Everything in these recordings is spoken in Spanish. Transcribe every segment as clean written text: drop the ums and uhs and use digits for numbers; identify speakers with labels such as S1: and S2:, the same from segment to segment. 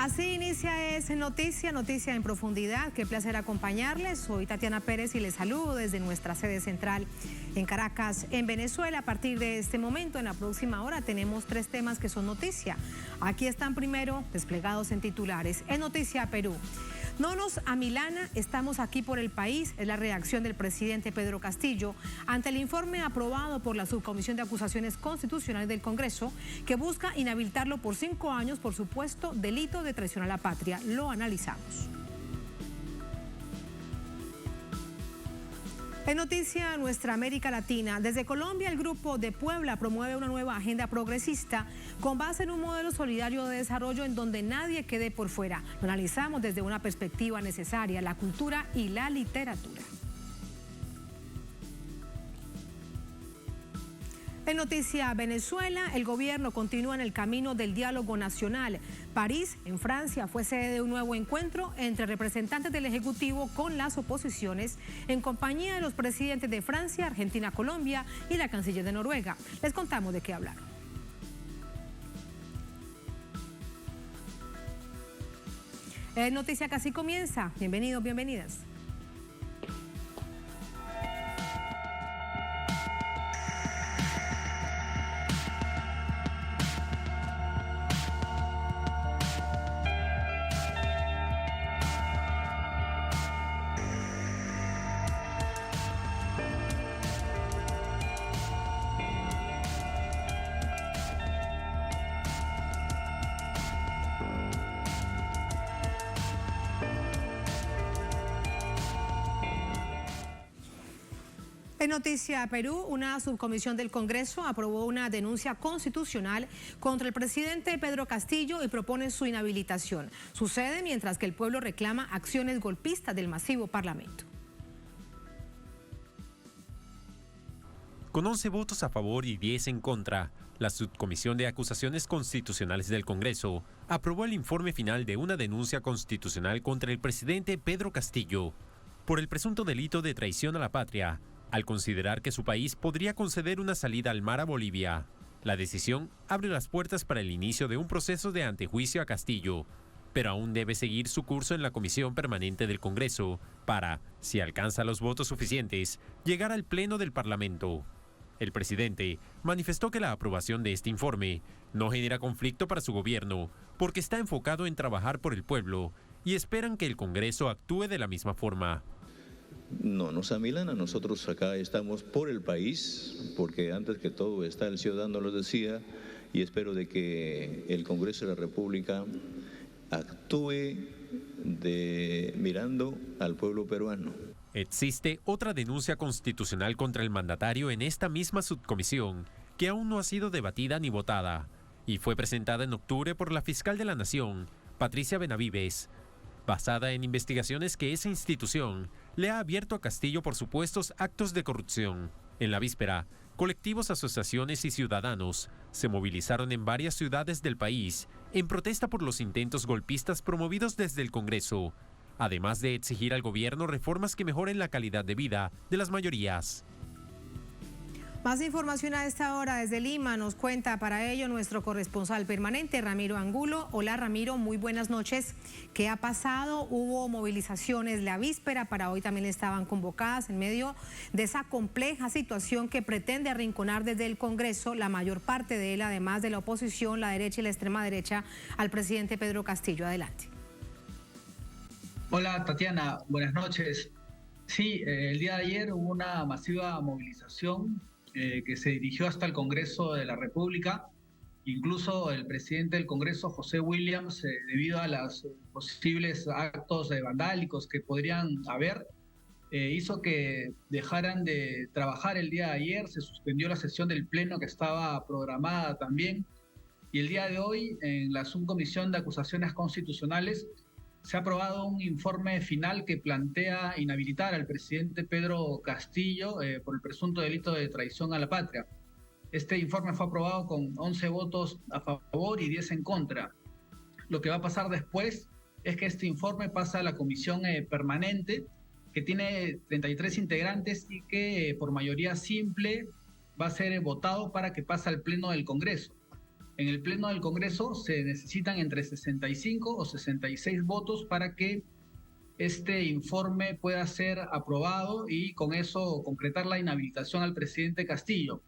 S1: Así inicia Es Noticia en profundidad. Qué placer acompañarles. Soy Tatiana Pérez y les saludo desde nuestra sede central en Caracas, en Venezuela. A partir de este momento, en la próxima hora, tenemos 3 temas que son noticia. Aquí están primero desplegados en titulares. Es Noticia Perú. No nos amilana, estamos aquí por el país, es la reacción del presidente Pedro Castillo ante el informe aprobado por la Subcomisión de Acusaciones Constitucionales del Congreso que busca inhabilitarlo por 5 años por supuesto delito de traición a la patria. Lo analizamos. En noticia nuestra América Latina, desde Colombia el Grupo de Puebla promueve una nueva agenda progresista con base en un modelo solidario de desarrollo en donde nadie quede por fuera. Lo analizamos desde una perspectiva necesaria, la cultura y la literatura. En noticia Venezuela, el gobierno continúa en el camino del diálogo nacional. París, en Francia, fue sede de un nuevo encuentro entre representantes del Ejecutivo con las oposiciones en compañía de los presidentes de Francia, Argentina, Colombia y la canciller de Noruega. Les contamos de qué hablaron. Noticia casi comienza. Bienvenidos, bienvenidas. En noticia Perú, una subcomisión del Congreso aprobó una denuncia constitucional contra el presidente Pedro Castillo y propone su inhabilitación. Sucede mientras que el pueblo reclama acciones golpistas del masivo Parlamento.
S2: Con 11 votos a favor y 10 en contra, la Subcomisión de Acusaciones Constitucionales del Congreso aprobó el informe final de una denuncia constitucional contra el presidente Pedro Castillo por el presunto delito de traición a la patria, al considerar que su país podría conceder una salida al mar a Bolivia. La decisión abre las puertas para el inicio de un proceso de antejuicio a Castillo, pero aún debe seguir su curso en la Comisión Permanente del Congreso para, si alcanza los votos suficientes, llegar al Pleno del Parlamento. El presidente manifestó que la aprobación de este informe no genera conflicto para su gobierno, porque está enfocado en trabajar por el pueblo y esperan que el Congreso actúe de la misma forma.
S3: No nos amilana, nosotros acá estamos por el país, porque antes que todo está el ciudadano, lo decía, y espero de que el Congreso de la República actúe mirando al pueblo peruano.
S2: Existe otra denuncia constitucional contra el mandatario en esta misma subcomisión, que aún no ha sido debatida ni votada, y fue presentada en octubre por la fiscal de la Nación, Patricia Benavides, basada en investigaciones que esa institución le ha abierto a Castillo por supuestos actos de corrupción. En la víspera, colectivos, asociaciones y ciudadanos se movilizaron en varias ciudades del país en protesta por los intentos golpistas promovidos desde el Congreso, además de exigir al gobierno reformas que mejoren la calidad de vida de las mayorías.
S1: Más información a esta hora desde Lima nos cuenta para ello nuestro corresponsal permanente Ramiro Angulo. Hola Ramiro, muy buenas noches. ¿Qué ha pasado? Hubo movilizaciones la víspera, para hoy también estaban convocadas en medio de esa compleja situación que pretende arrinconar desde el Congreso, la mayor parte de él, además de la oposición, la derecha y la extrema derecha, al presidente Pedro Castillo. Adelante.
S4: Hola Tatiana, buenas noches. Sí, el día de ayer hubo una masiva movilización que se dirigió hasta el Congreso de la República. Incluso el presidente del Congreso, José Williams, debido a los posibles actos vandálicos que podrían haber, hizo que dejaran de trabajar el día de ayer. Se suspendió la sesión del Pleno que estaba programada también. Y el día de hoy, en la Subcomisión de Acusaciones Constitucionales, se ha aprobado un informe final que plantea inhabilitar al presidente Pedro Castillo por el presunto delito de traición a la patria. Este informe fue aprobado con 11 votos a favor y 10 en contra. Lo que va a pasar después es que este informe pasa a la comisión permanente, que tiene 33 integrantes y que por mayoría simple va a ser votado para que pase al Pleno del Congreso. en el Pleno del Congreso se necesitan entre 65 o 66 votos para que este informe pueda ser aprobado y con eso concretar la inhabilitación al presidente Castillo.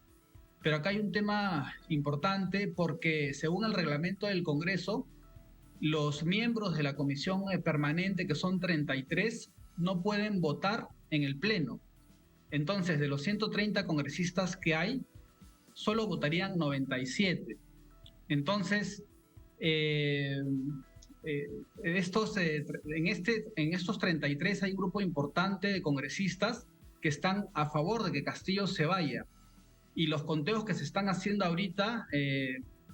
S4: Pero acá hay un tema importante porque según el reglamento del Congreso, los miembros de la comisión permanente, que son 33, no pueden votar en el Pleno. Entonces, de los 130 congresistas que hay, solo votarían 97. Entonces, en estos 33 hay un grupo importante de congresistas que están a favor de que Castillo se vaya. Y los conteos que se están haciendo ahorita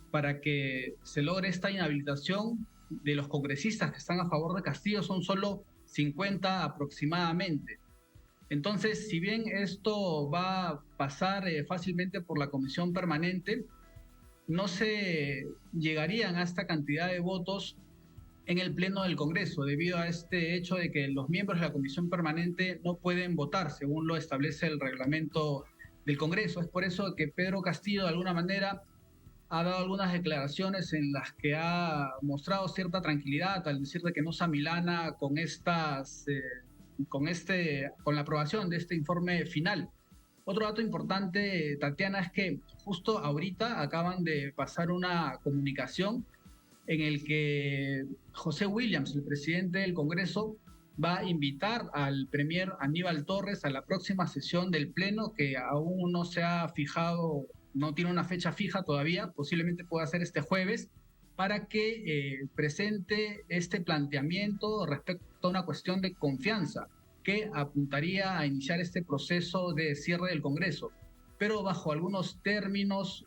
S4: para que se logre esta inhabilitación de los congresistas que están a favor de Castillo son solo 50 aproximadamente. Entonces, si bien esto va a pasar fácilmente por la comisión permanente, no se llegarían a esta cantidad de votos en el Pleno del Congreso, debido a este hecho de que los miembros de la comisión permanente no pueden votar, según lo establece el reglamento del Congreso. Es por eso que Pedro Castillo, de alguna manera, ha dado algunas declaraciones en las que ha mostrado cierta tranquilidad al decir de que no se amilana con la aprobación de este informe final. Otro dato importante, Tatiana, es que justo ahorita acaban de pasar una comunicación en el que José Williams, el presidente del Congreso, va a invitar al premier Aníbal Torres a la próxima sesión del Pleno, que aún no se ha fijado, no tiene una fecha fija todavía, posiblemente pueda ser este jueves, para que presente este planteamiento respecto a una cuestión de confianza que apuntaría a iniciar este proceso de cierre del Congreso, pero bajo algunos términos,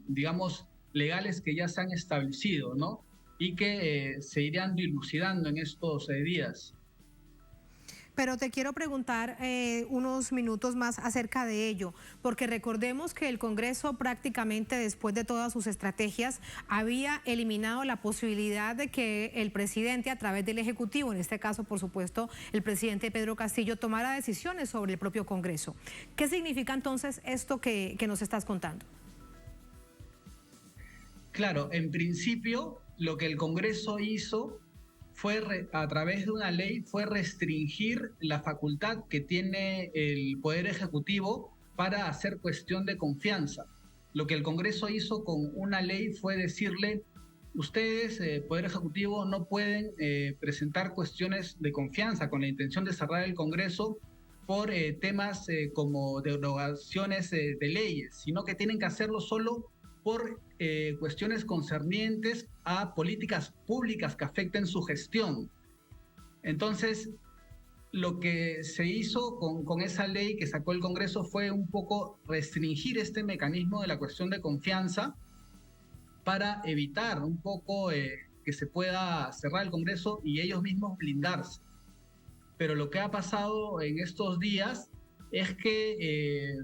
S4: digamos, legales que ya se han establecido, ¿no? Y que se irían dilucidando en estos días.
S1: Pero te quiero preguntar unos minutos más acerca de ello, porque recordemos que el Congreso prácticamente después de todas sus estrategias había eliminado la posibilidad de que el presidente a través del Ejecutivo, en este caso por supuesto el presidente Pedro Castillo, tomara decisiones sobre el propio Congreso. ¿Qué significa entonces esto que nos estás contando?
S4: Claro, en principio lo que el Congreso hizo fue, a través de una ley, fue restringir la facultad que tiene el Poder Ejecutivo para hacer cuestión de confianza. Lo que el Congreso hizo con una ley fue decirle, ustedes, Poder Ejecutivo, no pueden presentar cuestiones de confianza con la intención de cerrar el Congreso por temas como derogaciones de leyes, sino que tienen que hacerlo solo por cuestiones concernientes a políticas públicas que afecten su gestión. Entonces, lo que se hizo con esa ley que sacó el Congreso fue un poco restringir este mecanismo de la cuestión de confianza para evitar un poco que se pueda cerrar el Congreso y ellos mismos blindarse. Pero lo que ha pasado en estos días es que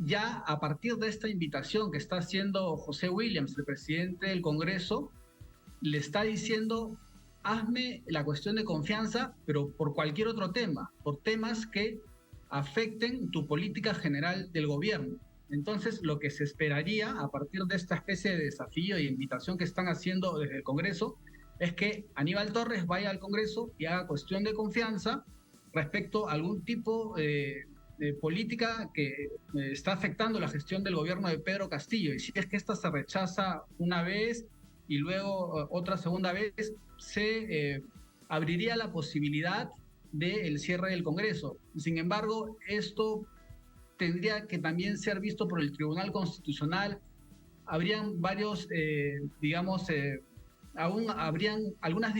S4: ya a partir de esta invitación que está haciendo José Williams, el presidente del Congreso, le está diciendo, hazme la cuestión de confianza, pero por cualquier otro tema, por temas que afecten tu política general del gobierno. Entonces, lo que se esperaría a partir de esta especie de desafío y invitación que están haciendo desde el Congreso es que Aníbal Torres vaya al Congreso y haga cuestión de confianza respecto a algún tipo de política que está afectando la gestión del gobierno de Pedro Castillo. Y si es que esta se rechaza una vez y luego otra segunda vez, se abriría la posibilidad del cierre del Congreso. Sin embargo, esto tendría que también ser visto por el Tribunal Constitucional. Habrían varios, aún habrían algunas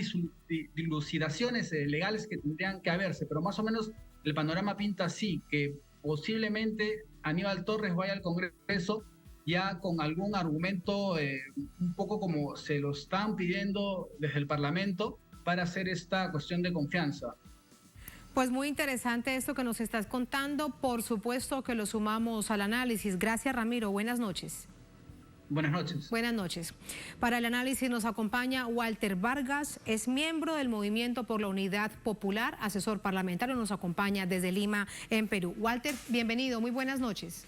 S4: dilucidaciones legales que tendrían que haberse, pero más o menos el panorama pinta así, que posiblemente Aníbal Torres vaya al Congreso ya con algún argumento un poco como se lo están pidiendo desde el Parlamento para hacer esta cuestión de confianza.
S1: Pues muy interesante esto que nos estás contando, por supuesto que lo sumamos al análisis. Gracias, Ramiro, buenas noches.
S4: Buenas noches.
S1: Buenas noches. Para el análisis nos acompaña Walter Vargas, es miembro del Movimiento por la Unidad Popular, asesor parlamentario, nos acompaña desde Lima, en Perú. Walter, bienvenido, muy buenas noches.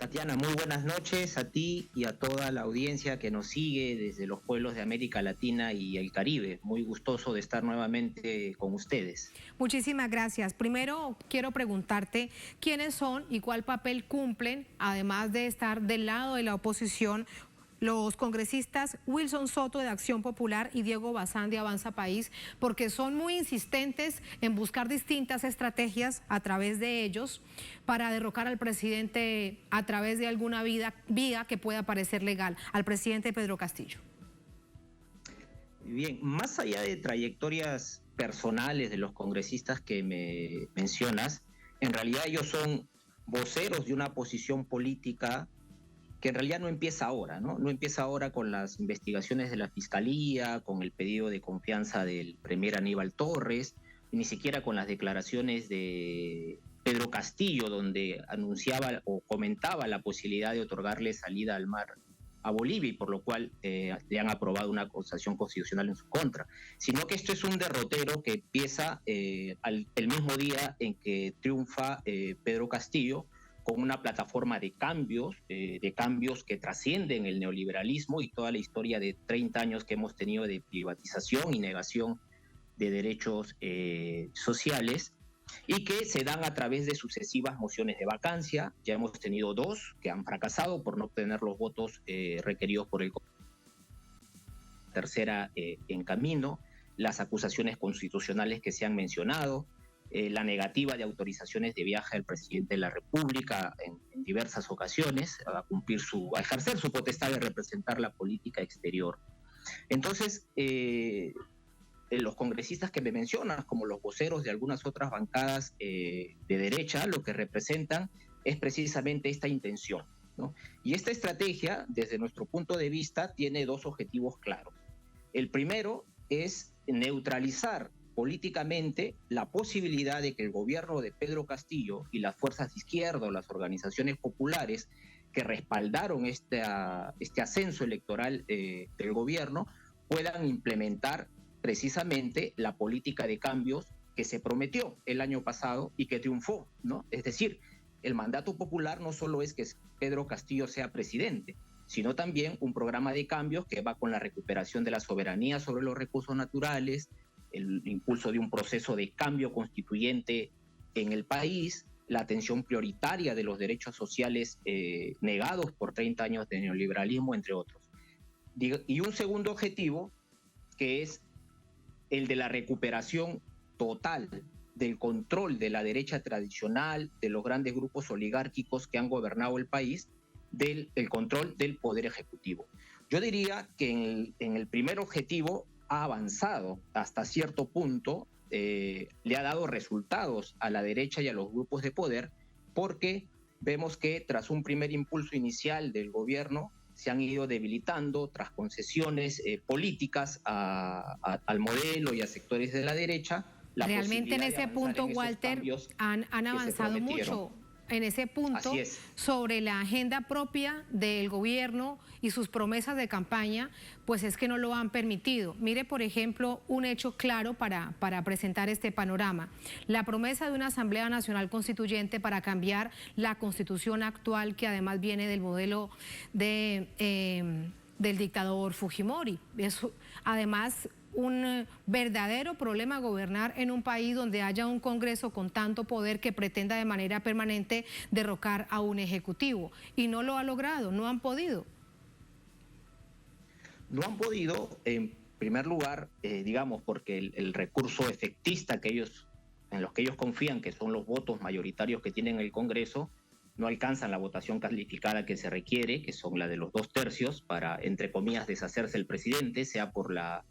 S5: Tatiana, muy buenas noches a ti y a toda la audiencia que nos sigue desde los pueblos de América Latina y el Caribe. Muy gustoso de estar nuevamente con ustedes.
S1: Muchísimas gracias. Primero quiero preguntarte quiénes son y cuál papel cumplen, además de estar del lado de la oposición, los congresistas Wilson Soto de Acción Popular y Diego Bazán de Avanza País, porque son muy insistentes en buscar distintas estrategias a través de ellos para derrocar al presidente a través de alguna vía que pueda parecer legal, al presidente Pedro Castillo.
S5: Bien, más allá de trayectorias personales de los congresistas que me mencionas, en realidad ellos son voceros de una posición política que en realidad no empieza ahora, ¿no? No empieza ahora con las investigaciones de la Fiscalía, con el pedido de confianza del premier Aníbal Torres, ni siquiera con las declaraciones de Pedro Castillo, donde anunciaba o comentaba la posibilidad de otorgarle salida al mar a Bolivia, y por lo cual le han aprobado una acusación constitucional en su contra, sino que esto es un derrotero que empieza el mismo día en que triunfa Pedro Castillo, con una plataforma de cambios que trascienden el neoliberalismo y toda la historia de 30 años que hemos tenido de privatización y negación de derechos sociales, y que se dan a través de sucesivas mociones de vacancia. Ya hemos tenido 2 que han fracasado por no obtener los votos requeridos por el tercera en camino, las acusaciones constitucionales que se han mencionado, la negativa de autorizaciones de viaje del presidente de la República en diversas ocasiones a ejercer su potestad de representar la política exterior. Entonces, los congresistas que me mencionas, como los voceros de algunas otras bancadas de derecha, lo que representan es precisamente esta intención, ¿no? Y esta estrategia, desde nuestro punto de vista, tiene 2 objetivos claros. El primero es neutralizar políticamente la posibilidad de que el gobierno de Pedro Castillo y las fuerzas de izquierda o las organizaciones populares que respaldaron este ascenso electoral del gobierno puedan implementar precisamente la política de cambios que se prometió el año pasado y que triunfó, ¿no? Es decir, el mandato popular no solo es que Pedro Castillo sea presidente, sino también un programa de cambios que va con la recuperación de la soberanía sobre los recursos naturales, el impulso de un proceso de cambio constituyente en el país, la atención prioritaria de los derechos sociales negados por 30 años de neoliberalismo, entre otros. Y un segundo objetivo, que es el de la recuperación total del control de la derecha tradicional, de los grandes grupos oligárquicos que han gobernado el país, del control del poder ejecutivo. Yo diría que en el primer objetivo ha avanzado hasta cierto punto, le ha dado resultados a la derecha y a los grupos de poder, porque vemos que tras un primer impulso inicial del gobierno se han ido debilitando tras concesiones políticas al modelo y a sectores de la derecha.
S1: Realmente en ese punto, Walter, han avanzado mucho. En ese punto, sobre la agenda propia del gobierno y sus promesas de campaña, pues es que no lo han permitido. Mire, por ejemplo, un hecho claro para presentar este panorama. La promesa de una Asamblea Nacional Constituyente para cambiar la Constitución actual, que además viene del modelo del dictador Fujimori. Es además un verdadero problema gobernar en un país donde haya un Congreso con tanto poder que pretenda de manera permanente derrocar a un Ejecutivo. Y no lo ha logrado, no han podido.
S5: No han podido, en primer lugar, digamos, porque el recurso efectista en los que ellos confían, que son los votos mayoritarios que tienen el Congreso, no alcanzan la votación calificada que se requiere, que son la de los 2/3, para, entre comillas, deshacerse el presidente, sea por la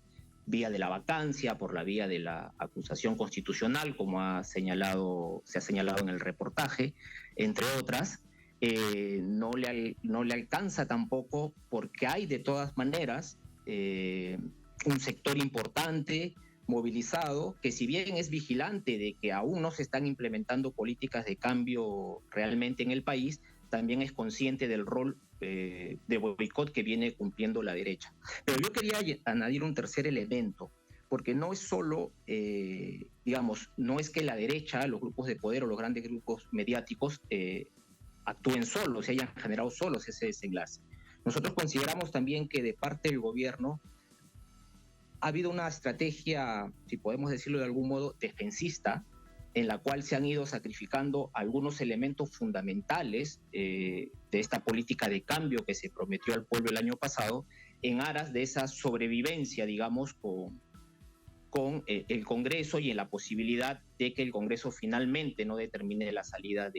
S5: vía de la vacancia, por la vía de la acusación constitucional, como se ha señalado en el reportaje, entre otras. No le alcanza tampoco porque hay de todas maneras un sector importante, movilizado, que si bien es vigilante de que aún no se están implementando políticas de cambio realmente en el país, también es consciente del rol de boicot que viene cumpliendo la derecha. Pero yo quería añadir un tercer elemento, porque no es solo, digamos, no es que la derecha, los grupos de poder o los grandes grupos mediáticos actúen solos y hayan generado solos ese desenlace. Nosotros consideramos también que de parte del gobierno ha habido una estrategia, si podemos decirlo de algún modo, defensista, en la cual se han ido sacrificando algunos elementos fundamentales de esta política de cambio que se prometió al pueblo el año pasado, en aras de esa sobrevivencia, digamos, con el Congreso y en la posibilidad de que el Congreso finalmente no determine la salida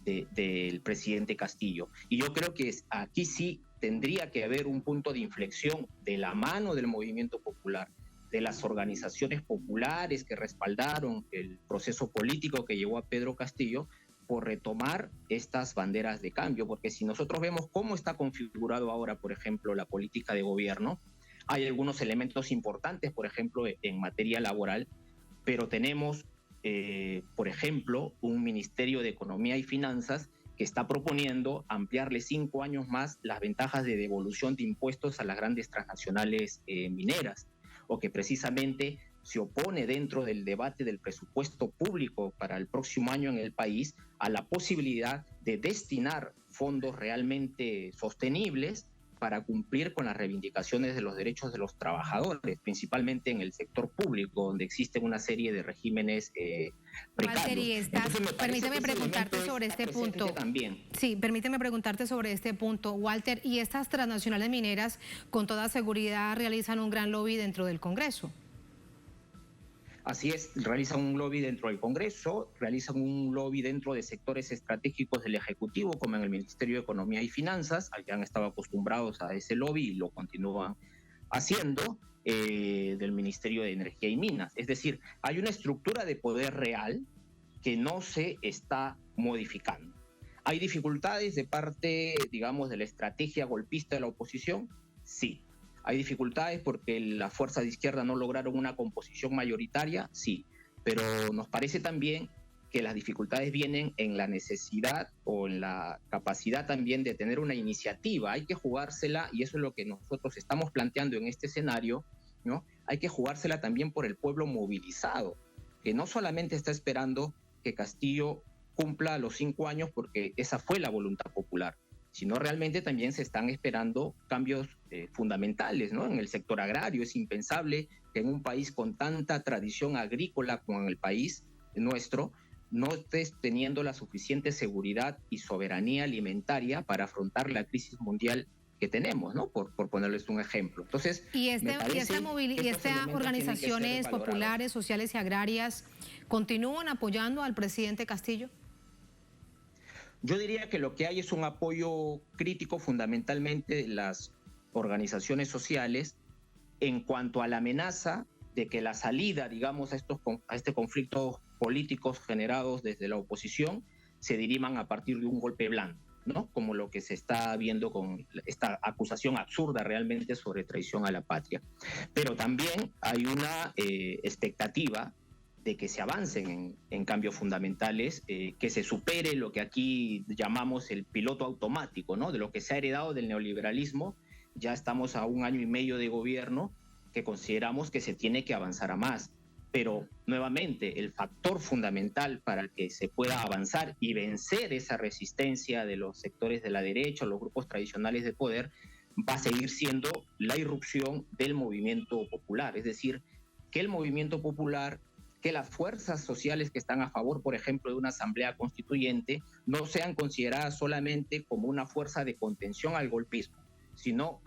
S5: del presidente Castillo. Y yo creo que aquí sí tendría que haber un punto de inflexión de la mano del movimiento popular, de las organizaciones populares que respaldaron el proceso político que llevó a Pedro Castillo, por retomar estas banderas de cambio, porque si nosotros vemos cómo está configurado ahora, por ejemplo, la política de gobierno, hay algunos elementos importantes, por ejemplo, en materia laboral, pero tenemos, por ejemplo, un Ministerio de Economía y Finanzas que está proponiendo ampliarle 5 años más las ventajas de devolución de impuestos a las grandes transnacionales mineras, o que precisamente se opone dentro del debate del presupuesto público para el próximo año en el país a la posibilidad de destinar fondos realmente sostenibles para cumplir con las reivindicaciones de los derechos de los trabajadores, principalmente en el sector público, donde existen una serie de regímenes precarios.
S1: Permíteme preguntarte sobre este punto.
S5: También.
S1: Sí, permíteme preguntarte sobre este punto, Walter. ¿Y estas transnacionales mineras con toda seguridad realizan un gran lobby dentro del Congreso?
S5: Así es, realizan un lobby dentro del Congreso, realizan un lobby dentro de sectores estratégicos del Ejecutivo, como en el Ministerio de Economía y Finanzas, al que han estado acostumbrados a ese lobby y lo continúan haciendo, del Ministerio de Energía y Minas. Es decir, hay una estructura de poder real que no se está modificando. ¿Hay dificultades de parte, digamos, de la estrategia golpista de la oposición? Sí. ¿Hay dificultades porque las fuerzas de izquierda no lograron una composición mayoritaria? Sí, pero nos parece también que las dificultades vienen en la necesidad o en la capacidad también de tener una iniciativa. Hay que jugársela, y eso es lo que nosotros estamos planteando en este escenario, ¿no? Hay que jugársela también por el pueblo movilizado, que no solamente está esperando que Castillo cumpla los 5 años porque esa fue la voluntad popular, sino realmente también se están esperando cambios fundamentales, ¿no? En el sector agrario es impensable que en un país con tanta tradición agrícola como en el país nuestro no estés teniendo la suficiente seguridad y soberanía alimentaria para afrontar la crisis mundial que tenemos, ¿no? Por ponerles un ejemplo. Entonces,
S1: estas organizaciones populares, sociales y agrarias continúan apoyando al presidente Castillo.
S5: Yo diría que lo que hay es un apoyo crítico fundamentalmente de las organizaciones sociales en cuanto a la amenaza de que la salida, digamos, a este conflicto políticos generados desde la oposición se diriman a partir de un golpe blando, ¿no? Como lo que se está viendo con esta acusación absurda realmente sobre traición a la patria. Pero también hay una expectativa de que se avancen en cambios fundamentales, que se supere lo que aquí llamamos el piloto automático, ¿no? De lo que se ha heredado del neoliberalismo. Ya estamos a 1 año y medio de gobierno que consideramos que se tiene que avanzar a más. Pero nuevamente el factor fundamental para que se pueda avanzar y vencer esa resistencia de los sectores de la derecha, los grupos tradicionales de poder, va a seguir siendo la irrupción del movimiento popular. Es decir, que el movimiento popular, que las fuerzas sociales que están a favor, por ejemplo, de una asamblea constituyente, no sean consideradas solamente como una fuerza de contención al golpismo, sino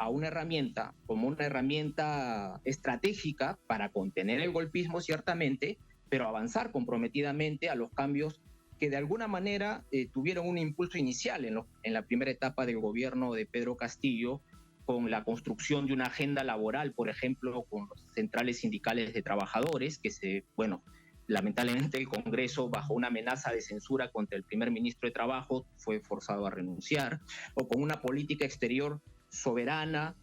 S5: como una herramienta estratégica para contener el golpismo, ciertamente, pero avanzar comprometidamente a los cambios que de alguna manera tuvieron un impulso inicial en la primera etapa del gobierno de Pedro Castillo, con la construcción de una agenda laboral, por ejemplo, con los centrales sindicales de trabajadores, lamentablemente el Congreso, bajo una amenaza de censura contra el primer ministro de Trabajo, fue forzado a renunciar, o con una política exterior soberana,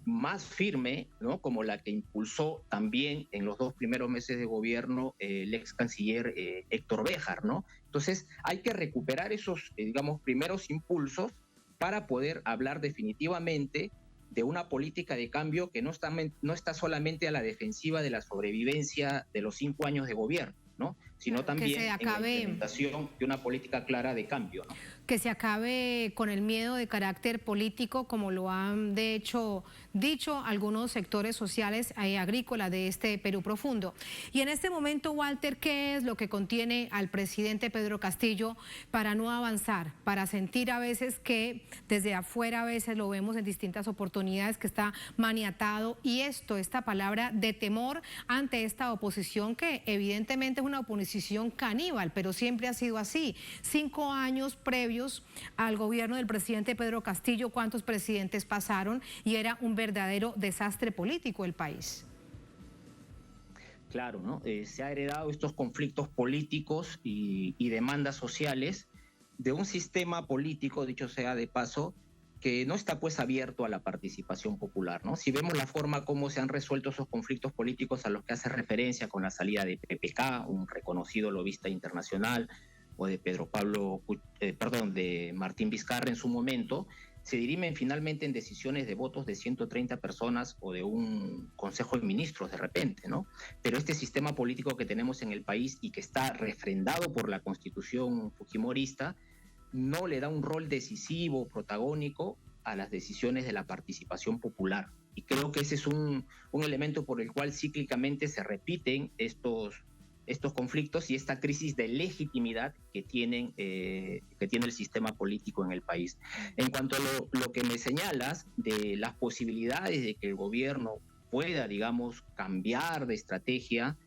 S5: más firme, ¿no? Como la que impulsó también en los 2 primeros meses de gobierno el ex canciller Héctor Béjar, ¿no? Entonces hay que recuperar esos, digamos, primeros impulsos para poder hablar definitivamente de una política de cambio que no está solamente a la defensiva de la sobrevivencia de los 5 años de gobierno, ¿no? sino también
S1: que se
S5: en la implementación de una política clara de cambio, ¿no?
S1: Que se acabe con el miedo de carácter político, como lo han de hecho dicho algunos sectores sociales y agrícolas de este Perú profundo. Y en este momento, Walter, ¿qué es lo que contiene al presidente Pedro Castillo para no avanzar, para sentir a veces que desde afuera a veces lo vemos en distintas oportunidades que está maniatado, y esta palabra de temor ante esta oposición que evidentemente es una oposición caníbal, pero siempre ha sido así? 5 años previos al gobierno del presidente Pedro Castillo, ¿cuántos presidentes pasaron? Y era un verdadero desastre político el país.
S5: Claro, ¿no? Se ha heredado estos conflictos políticos y demandas sociales de un sistema político, dicho sea de paso, que no está pues abierto a la participación popular, ¿no? Si vemos la forma como se han resuelto esos conflictos políticos a los que hace referencia con la salida de PPK, un reconocido lobista internacional, o de de Martín Vizcarra en su momento, se dirimen finalmente en decisiones de votos de 130 personas o de un consejo de ministros de repente, ¿no? Pero este sistema político que tenemos en el país y que está refrendado por la Constitución fujimorista no le da un rol decisivo, protagónico a las decisiones de la participación popular. Y creo que ese es un elemento por el cual cíclicamente se repiten estos conflictos y esta crisis de legitimidad que tiene el sistema político en el país. En cuanto a lo que me señalas de las posibilidades de que el gobierno pueda, digamos, cambiar de estrategia,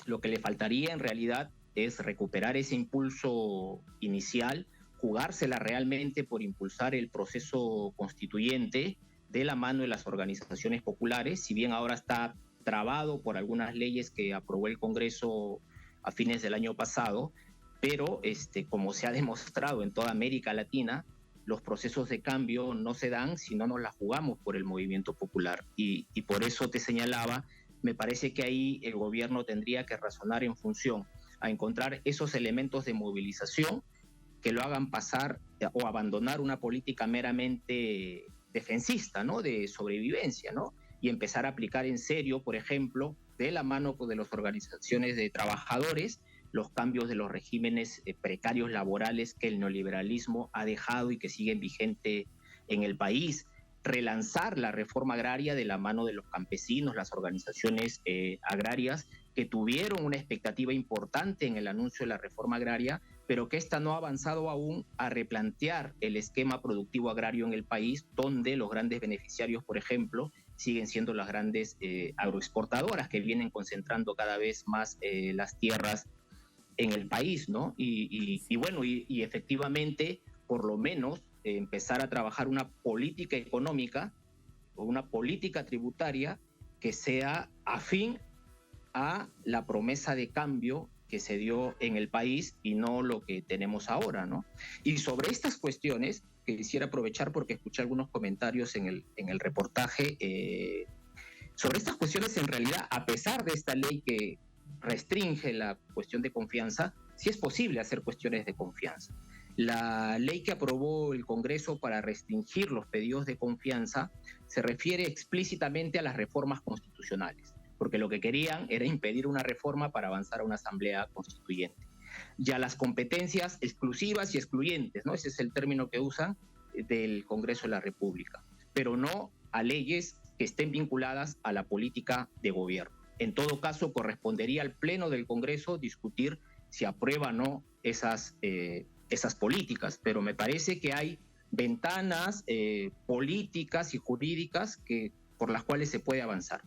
S5: lo que le faltaría en realidad es recuperar ese impulso inicial, jugársela realmente por impulsar el proceso constituyente de la mano de las organizaciones populares, si bien ahora está trabado por algunas leyes que aprobó el Congreso a fines del año pasado, pero como se ha demostrado en toda América Latina, los procesos de cambio no se dan si no nos la jugamos por el movimiento popular. Y por eso te señalaba, me parece que ahí el gobierno tendría que razonar en función a encontrar esos elementos de movilización que lo hagan pasar o abandonar una política meramente defensista, ¿no? De sobrevivencia, ¿no? Y empezar a aplicar en serio, por ejemplo, de la mano de las organizaciones de trabajadores, los cambios de los regímenes precarios laborales que el neoliberalismo ha dejado y que siguen vigentes en el país, relanzar la reforma agraria de la mano de los campesinos, las organizaciones agrarias, que tuvieron una expectativa importante en el anuncio de la reforma agraria, pero que esta no ha avanzado aún a replantear el esquema productivo agrario en el país, donde los grandes beneficiarios, por ejemplo, siguen siendo las grandes agroexportadoras que vienen concentrando cada vez más las tierras en el país, ¿no? Y efectivamente, por lo menos, empezar a trabajar una política económica o una política tributaria que sea afín a la promesa de cambio que se dio en el país y no lo que tenemos ahora, ¿no? Y sobre estas cuestiones, quisiera aprovechar porque escuché algunos comentarios en el reportaje, sobre estas cuestiones en realidad, a pesar de esta ley que restringe la cuestión de confianza, sí es posible hacer cuestiones de confianza. La ley que aprobó el Congreso para restringir los pedidos de confianza se refiere explícitamente a las reformas constitucionales, porque lo que querían era impedir una reforma para avanzar a una asamblea constituyente. Ya las competencias exclusivas y excluyentes, ¿no? Ese es el término que usan del Congreso de la República, pero no a leyes que estén vinculadas a la política de gobierno. En todo caso, correspondería al Pleno del Congreso discutir si aprueba o no esas políticas, pero me parece que hay ventanas políticas y jurídicas por las cuales se puede avanzar.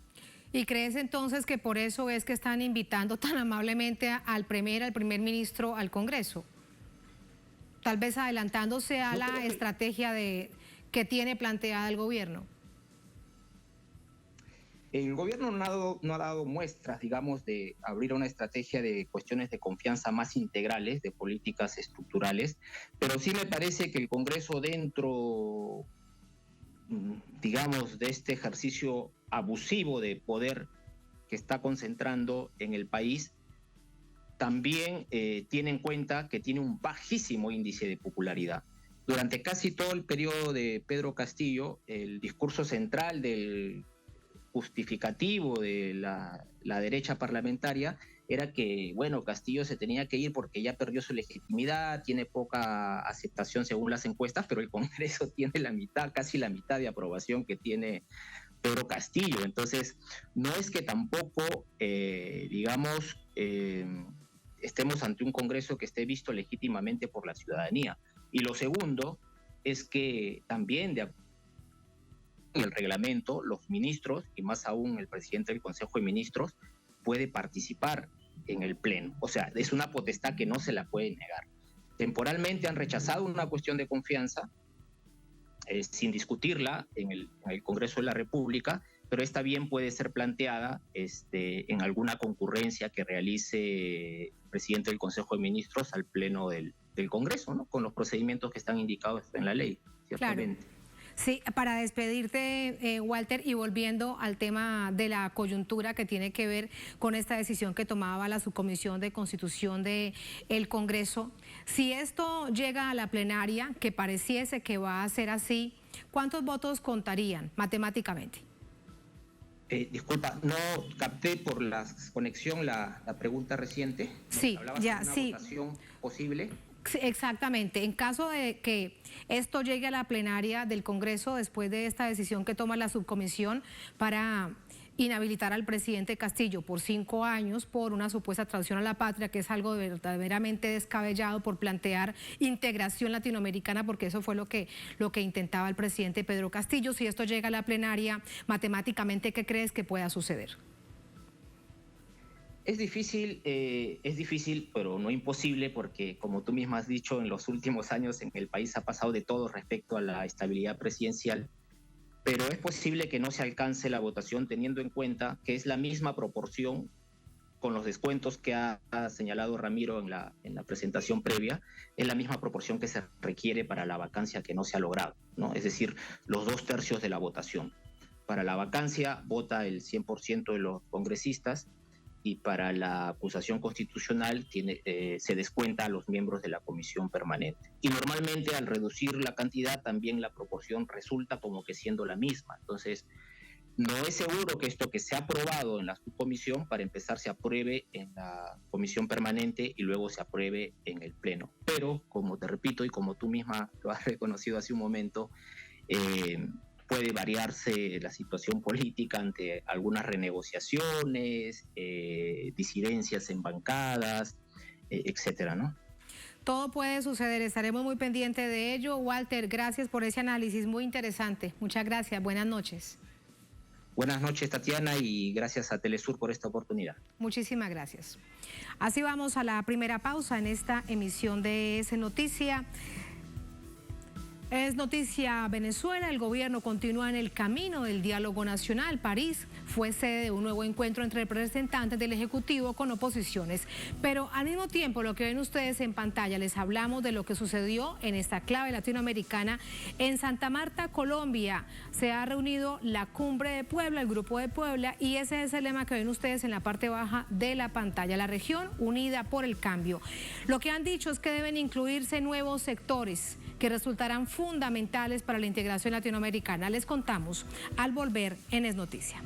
S1: ¿Y crees entonces que por eso es que están invitando tan amablemente al primer ministro al Congreso? Tal vez adelantándose a la estrategia que tiene planteada el gobierno.
S5: El gobierno no ha dado muestras, digamos, de abrir una estrategia de cuestiones de confianza más integrales, de políticas estructurales, pero sí me parece que el Congreso, dentro, digamos, de este ejercicio abusivo de poder que está concentrando en el país, también tiene en cuenta que tiene un bajísimo índice de popularidad. Durante casi todo el periodo de Pedro Castillo, el discurso central del justificativo de la derecha parlamentaria era que, bueno, Castillo se tenía que ir porque ya perdió su legitimidad, tiene poca aceptación según las encuestas, pero el Congreso tiene la mitad, casi la mitad de aprobación que tiene Pedro Castillo. Entonces, no es que tampoco, estemos ante un Congreso que esté visto legítimamente por la ciudadanía. Y lo segundo es que también en el reglamento, los ministros, y más aún el presidente del Consejo de Ministros, puede participar en el Pleno. O sea, es una potestad que no se la puede negar. Temporalmente han rechazado una cuestión de confianza, sin discutirla en el Congreso de la República, pero esta bien puede ser planteada en alguna concurrencia que realice el presidente del Consejo de Ministros al Pleno del Congreso, ¿no? Con los procedimientos que están indicados en la ley, ciertamente.
S1: Claro. Sí, para despedirte, Walter, y volviendo al tema de la coyuntura que tiene que ver con esta decisión que tomaba la Subcomisión de Constitución del Congreso, si esto llega a la plenaria, que pareciese que va a ser así, ¿cuántos votos contarían matemáticamente?
S5: Disculpa, no capté por la conexión la pregunta reciente.
S1: Sí, ya,
S5: de una
S1: sí.
S5: votación posible.
S1: Sí, exactamente. En caso de que esto llegue a la plenaria del Congreso después de esta decisión que toma la subcomisión para inhabilitar al presidente Castillo por 5 años por una supuesta traición a la patria, que es algo verdaderamente descabellado, por plantear integración latinoamericana, porque eso fue lo que intentaba el presidente Pedro Castillo. Si esto llega a la plenaria, matemáticamente, ¿qué crees que pueda suceder?
S5: Es difícil, pero no imposible, porque como tú misma has dicho, en los últimos años en el país ha pasado de todo respecto a la estabilidad presidencial, pero es posible que no se alcance la votación teniendo en cuenta que es la misma proporción, con los descuentos que ha señalado Ramiro en la presentación previa, es la misma proporción que se requiere para la vacancia que no se ha logrado, ¿no? Es decir, los 2/3 de la votación. Para la vacancia vota el 100% de los congresistas, y para la acusación constitucional se descuenta a los miembros de la comisión permanente. Y normalmente al reducir la cantidad también la proporción resulta como que siendo la misma. Entonces, no es seguro que esto que se ha aprobado en la subcomisión, para empezar, se apruebe en la comisión permanente y luego se apruebe en el Pleno. Pero, como te repito y como tú misma lo has reconocido hace un momento, puede variarse la situación política ante algunas renegociaciones, disidencias en bancadas, etcétera, ¿no?
S1: Todo puede suceder, estaremos muy pendientes de ello. Walter, gracias por ese análisis muy interesante. Muchas gracias, buenas noches.
S5: Buenas noches, Tatiana, y gracias a Telesur por esta oportunidad.
S1: Muchísimas gracias. Así vamos a la primera pausa en esta emisión de Es Noticia. Es noticia Venezuela, el gobierno continúa en el camino del diálogo nacional. París fue sede de un nuevo encuentro entre representantes del Ejecutivo con oposiciones. Pero al mismo tiempo, lo que ven ustedes en pantalla, les hablamos de lo que sucedió en esta clave latinoamericana. En Santa Marta, Colombia, se ha reunido la Cumbre de Puebla, el Grupo de Puebla, y ese es el lema que ven ustedes en la parte baja de la pantalla. La región unida por el cambio. Lo que han dicho es que deben incluirse nuevos sectores que resultarán fundamentales para la integración latinoamericana. Les contamos al volver en Es Noticia.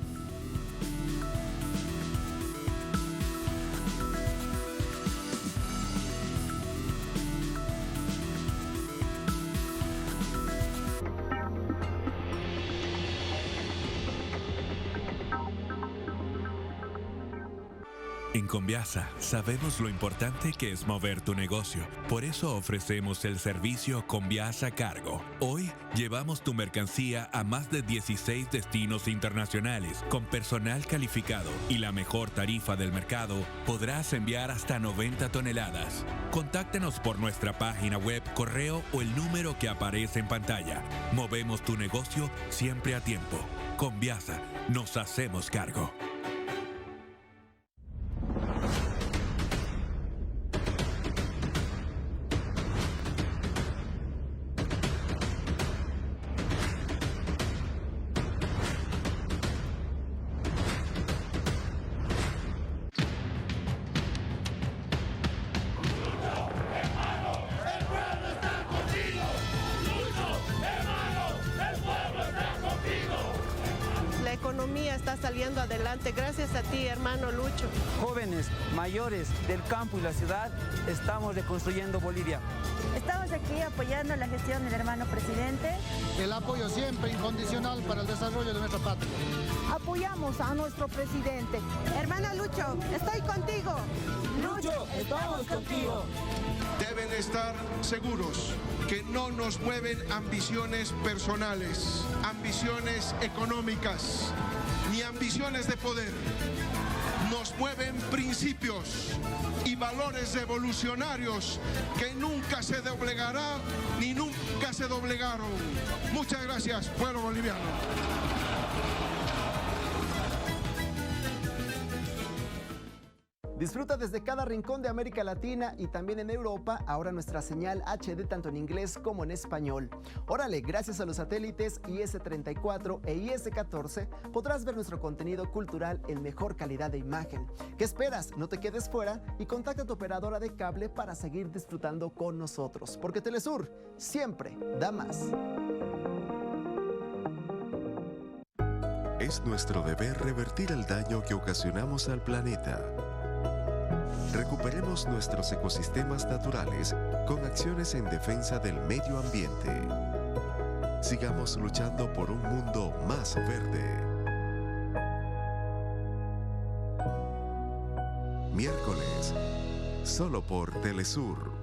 S6: En Conviasa sabemos lo importante que es mover tu negocio. Por eso ofrecemos el servicio Conviasa Cargo. Hoy llevamos tu mercancía a más de 16 destinos internacionales. Con personal calificado y la mejor tarifa del mercado, podrás enviar hasta 90 toneladas. Contáctenos por nuestra página web, correo o el número que aparece en pantalla. Movemos tu negocio siempre a tiempo. Conviasa, nos hacemos cargo.
S7: economía está saliendo adelante gracias a ti, hermano Lucho.
S8: Jóvenes, mayores del campo y la ciudad, estamos reconstruyendo Bolivia.
S9: Estamos aquí apoyando la gestión del hermano presidente.
S10: El apoyo siempre incondicional para el desarrollo de nuestra patria.
S9: Apoyamos a nuestro presidente.
S7: Hermano Lucho, estoy contigo.
S8: Lucho, estamos contigo.
S11: Deben estar seguros que no nos mueven ambiciones personales, ambiciones económicas, ni ambiciones de poder. Nos mueven principios y valores revolucionarios que nunca se doblegará ni nunca se doblegaron. Muchas gracias, pueblo boliviano.
S12: Disfruta desde cada rincón de América Latina y también en Europa, ahora nuestra señal HD tanto en inglés como en español. Órale, gracias a los satélites IS-34 e IS-14 podrás ver nuestro contenido cultural en mejor calidad de imagen. ¿Qué esperas? No te quedes fuera y contacta a tu operadora de cable para seguir disfrutando con nosotros, porque Telesur siempre da más.
S13: Es nuestro deber revertir el daño que ocasionamos al planeta. Recuperemos nuestros ecosistemas naturales con acciones en defensa del medio ambiente. Sigamos luchando por un mundo más verde. Miércoles, solo por Telesur.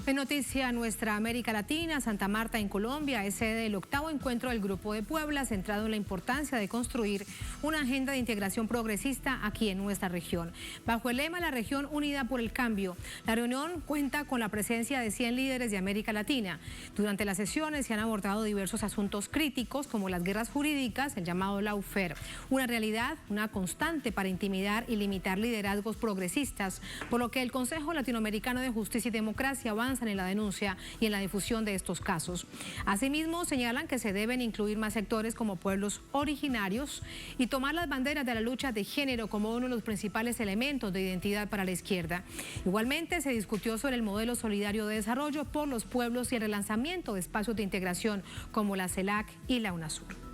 S1: En noticia, nuestra América Latina, Santa Marta en Colombia es sede del 8º encuentro del Grupo de Puebla, centrado en la importancia de construir una agenda de integración progresista aquí en nuestra región. Bajo el lema La región unida por el cambio, la reunión cuenta con la presencia de 100 líderes de América Latina. Durante las sesiones se han abordado diversos asuntos críticos como las guerras jurídicas, el llamado lawfare, una realidad, una constante para intimidar y limitar liderazgos progresistas, por lo que el Consejo Latinoamericano de Justicia y Democracia avanza en la denuncia y en la difusión de estos casos. Asimismo, señalan que se deben incluir más sectores como pueblos originarios y tomar las banderas de la lucha de género como uno de los principales elementos de identidad para la izquierda. Igualmente, se discutió sobre el modelo solidario de desarrollo por los pueblos y el relanzamiento de espacios de integración como la CELAC y la UNASUR.